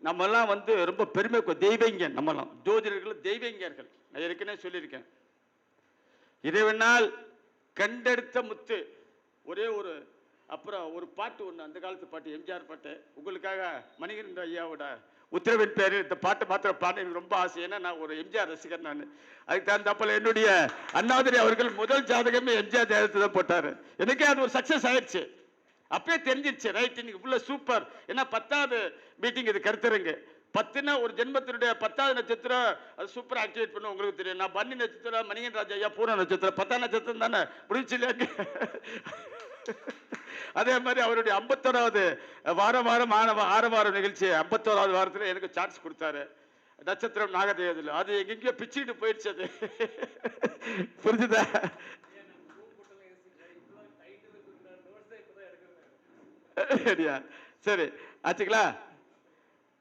நம்மெல்லாம் ரொம்ப பெருமை தெய்வங்கன், நம்மெல்லாம் ஜோதிடர்கள் தெய்வங்கர்கள். நான் ஏற்கனவே சொல்லியிருக்கேன். இறைவனால் கண்டெடுத்த முத்து. ஒரே ஒரு அப்புறம் ஒரு பாட்டு ஒன்று, அந்த காலத்து பாட்டு, எம்ஜிஆர் பாட்டு, உங்களுக்காக மணிகண்டன் ஐயாவோட உத்தரவின் பேர் இந்த பாட்டு மாத்திரம் பாட எனக்கு ரொம்ப ஆசை. ஏன்னா நான் ஒரு எம்ஜிஆர் ரசிகர். நான் அதுக்கு தகுந்தாப்பில் என்னுடைய அண்ணாதுரை அவர்கள் முதல் ஜாதகமே எம்ஜிஆர் ஜாதகத்தை தான் போட்டார். எனக்கே அது ஒரு சக்சஸ் ஆயிடுச்சு. அப்பயே தெரிஞ்சிருச்சு, ரைட் இன்னைக்கு ஃபுல்லா சூப்பர். ஏன்னா 10வது மீட்டிங் இது கருத்தரங்கு. 10னா ஒரு ஜென்மத்தினுடைய 10வது நட்சத்திரம், அது சூப்பர் ஆக்டிவேட் பண்ண உங்களுக்கு தெரியும். நான் பன்னி நட்சத்திரம், மணிகன் ராஜா ஐயா பூர்ண நட்சத்திரம், 10ஆம் நட்சத்திரம் தானே முடிச்சு இல்லையா. அதே மாதிரி அவருடைய 51வது வாரம் ஆரவாரம் நிகழ்ச்சி 51வது வாரத்தில் எனக்கு சான்ஸ் கொடுத்தாரு. நட்சத்திரம் நாகதேவதில் அது எங்கெங்கயோ பிச்சுக்கிட்டு போயிடுச்சு. அது புரிஞ்சுதா? சரி ஆச்சுங்களா?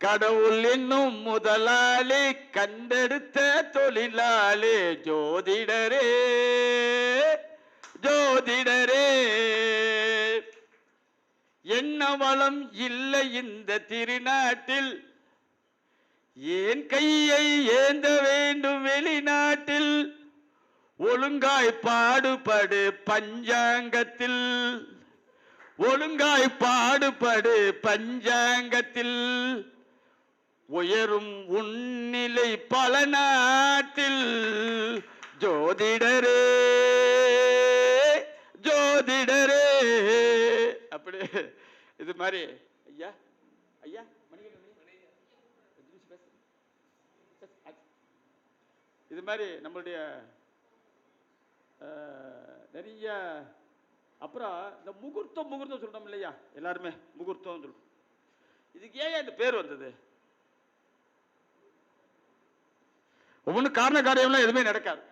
கடவுள் என்னும் முதலாளி, கண்டெடுத்த தொழிலாளி, ஜோதிடரே ஜோதிடரே, என்ன வளம் இல்லை இந்த திருநாட்டில், ஏன் கையை ஏந்த வேண்டும் வெளிநாட்டில், ஒழுங்காய் பாடுபடு பஞ்சாங்கத்தில், ஒழுங்காய் பாடுபடு பஞ்சாங்கத்தில், உயரும் உன்னிலை பல நாட்டில், ஜோதிடரே ஜோதிடரே. அப்படி இது மாதிரி ஐயா ஐயா இது மாதிரி நம்மளுடைய நிறைய. அப்புறம் இந்த முகூர்த்தம் சொல்றோம் இல்லையா, எல்லாருமே முகூர்த்தம் சொல்றோம். இதுக்கு ஏன் இந்த பேர் வந்தது? ஒவ்வொன்றும் காரண காரியம்லாம் எதுவுமே நடக்காது.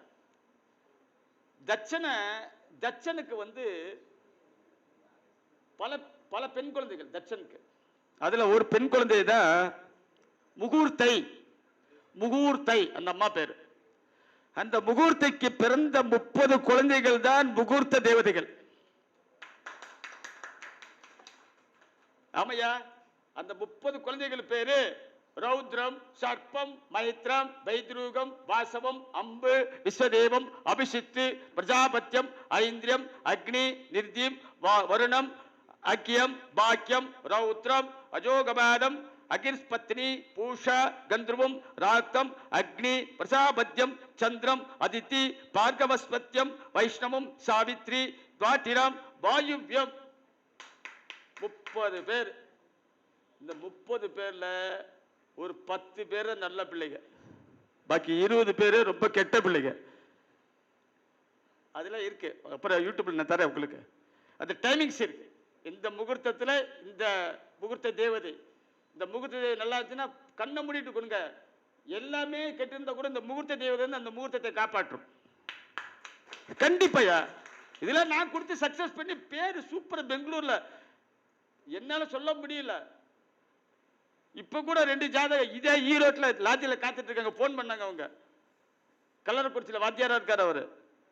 தட்சனுக்கு பல பல பெண் குழந்தைகள் தட்சனுக்கு. அதுல ஒரு பெண் குழந்தை தான் முகூர்த்தை அந்த அம்மா பேரு. அந்த முகூர்த்தைக்கு பிறந்த 30 குழந்தைகள் தான் முகூர்த்த தேவதைகள். ஆமையா, அந்த 30 குழந்தைகள் பேரு ரௌத்ரம், சர்ப்பம், மைத்ரம், வைத்ரூகம், வாசவம், அம்பு, விஸ்வதேவம், அபிஷித்து, பிரஜாபத்தியம், ஐந்திரியம், அக்னி, நிர்தீம், வருணம், அக்கியம், பாக்கியம், ரௌத்ரம், அஜோகபாதம், அகிர்ஸ்பத்னி, பூஷா, கந்தர்வம், ராத்தம், அக்னி, பிரஜாபத்தியம், சந்திரம், அதித்தி, பார்கவஸ்பத்தியம், வைஷ்ணவம், சாவித்ரி, துவாட்டிரம், வாயுவ்யம். 30 பேர். இந்த 30 பேர்ல ஒரு 10 பேர் நல்ல பிள்ளைங்க, பாக்கி 20 பேர் ரொம்ப கெட்ட பிள்ளைங்க. அதெல்லாம் இருக்கு. அப்புறம் யூடியூப்ல நான் தரேன் உங்களுக்கு. அந்த டைமிங்ஸ் இருக்கு. இந்த முகூர்த்தத்தில் இந்த முகூர்த்த தேவதை, இந்த முகூர்த்த தேவதை நல்லா இருந்துச்சுன்னா கண்ணை மூடிட்டு கொடுங்க. எல்லாமே கெட்டிருந்தா கூட இந்த முகூர்த்த தேவதை அந்த முகூர்த்தத்தை காப்பாற்றும் கண்டிப்பா. இதெல்லாம் நான் கொடுத்து சக்சஸ் பண்ணி பேரு சூப்பர். பெங்களூர்ல என்னால சொல்ல முடியல. இப்ப கூட 2 ஜாதகம் இதே ஈரோட்ல லாட்ஜில் காத்துட்டு இருக்காங்க. போன் பண்ணாங்க அவங்க. கல்லறைக்குறிச்சியில் வாத்தியாரா இருக்காரு அவரு.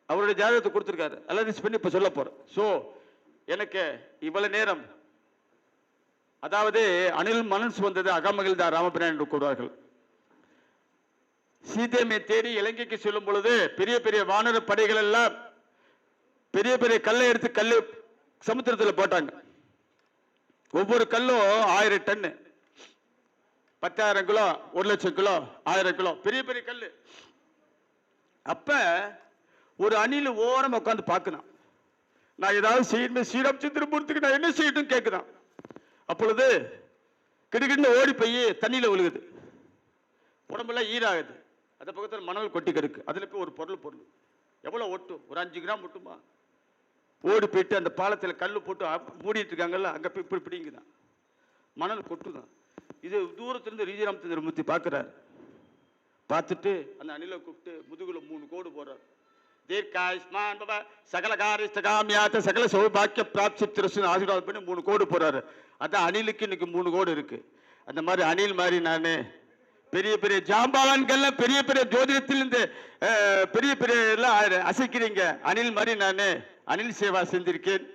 அவருடைய ஜாதகத்தை கொடுத்துருக்காரு. அனலைஸ் பண்ணி இப்ப சொல்ல போறேன். சோ எனக்கு இவ்வளவு நேரம், அதாவது அணில் மனசு வந்தது அகமகிழ்ந்தார் ராமபிரான் என்று கூறுவார்கள். சீதையை தேடி இலங்கைக்கு செல்லும் பொழுது பெரிய பெரிய வானர படைகள் எல்லாம் பெரிய பெரிய கல்லை எடுத்து கல்லு சமுத்திரத்தில் போட்டாங்க. ஒவ்வொரு கல்லும் 1000 டன்னு, 10,000 கிலோ, 1,00,000 கிலோ, 1000 கிலோ, பெரிய பெரிய கல். அப்ப ஒரு அணில் ஓரம் உட்காந்து பார்க்கணும், நான் ஏதாவது செய்யணும், ஸ்ரீராமச்சந்திரமூர்த்திக்கு நான் என்ன செய்யட்டும் கேட்குதான். அப்பொழுது கிடுகிட்டு ஓடி போய் தண்ணியில் விழுகுது. உடம்பெல்லாம் ஈராகுது. அந்த பக்கத்தில் மணல் கொட்டி கிடக்கு. அதுல போய் ஒரு பொருள் எவ்வளவு ஒட்டும், ஒரு 5 கிராம் ஒட்டுமா. ஓடி போயிட்டு அந்த பாலத்தில் கல் போட்டு மூடிட்டு இருக்காங்கல்ல, அங்க போய் இப்படி பிடிங்குதான், மணல் கொட்டுதான். இது தூரத்திலிருந்து ஸ்ரீராமச்சந்திரமூர்த்தி பார்க்கிறார். பார்த்துட்டு அந்த அணிலை கூப்பிட்டு முதுகுல 3 கோடு போடுறார். தீர்க்காயுஷ்மான் பவ சகல காரிஷ்டகாமியாத்த சகல சௌபாக்கிய பிராப்தி திருசுன்னு ஆசீர்வாதம் பண்ணி 3 கோடு போறாரு. அதான் அணிலுக்கு இன்னைக்கு 3 கோடு இருக்கு. அந்த மாதிரி அணில் மாதிரி நான் பெரிய பெரிய ஜாம்பாவான்கள்லாம் பெரிய பெரிய ஜோதிடத்தில் இந்த பெரிய பெரிய எல்லாம் அசைக்கிறீங்க. அணில் மாதிரி நான் அணில் சேவா செஞ்சிருக்கேன்.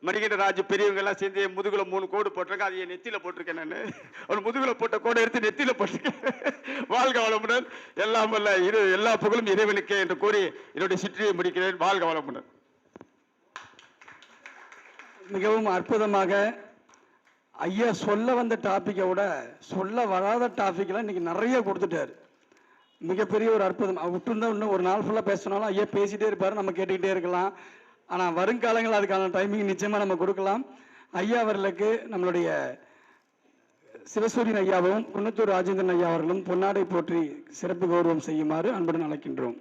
மணிகண்ட ராஜு பெரியவங்க எல்லாம் சேர்ந்து முதுகுல 3 கோடு போட்டிருக்கேன். அதை என் நெத்தியில போட்டிருக்கேன். நான் ஒரு முதுகுல போட்ட கோடை எடுத்து நெத்தியில போட்டிருக்கேன். வாழ்க வளமுடன். எல்லாம் வல்ல எல்லா புகழும் இறைவனுக்கே என்று கூறி என்னுடைய சிற்றியை முடிக்கிறேன். வாழ்க வளமுடன். மிகவும் அற்புதமாக ஐயா சொல்ல வந்த டாப்பிக்கை விட சொல்ல வராத டாபிக்லாம் இன்னைக்கு நிறைய கொடுத்துட்டாரு. மிகப்பெரிய ஒரு அற்புதம். விட்டுருந்தா இன்னும் ஒரு நாள் ஃபுல்லாக பேசினாலும் ஐயா பேசிட்டே இருப்பாரு, நம்ம கேட்டுக்கிட்டே இருக்கலாம். ஆனால் வருங்காலங்கள் அதுக்கான டைமிங் நிச்சயமாக நம்ம கொடுக்கலாம். ஐயா அவர்களுக்கு நம்மளுடைய சிவசூரியன் ஐயாவும் குன்னத்தூர் ராஜேந்திரன் ஐயா அவர்களும் பொன்னாடை போற்றி சிறப்பு கௌரவம் செய்யுமாறு அன்புடன் அழைக்கின்றோம்.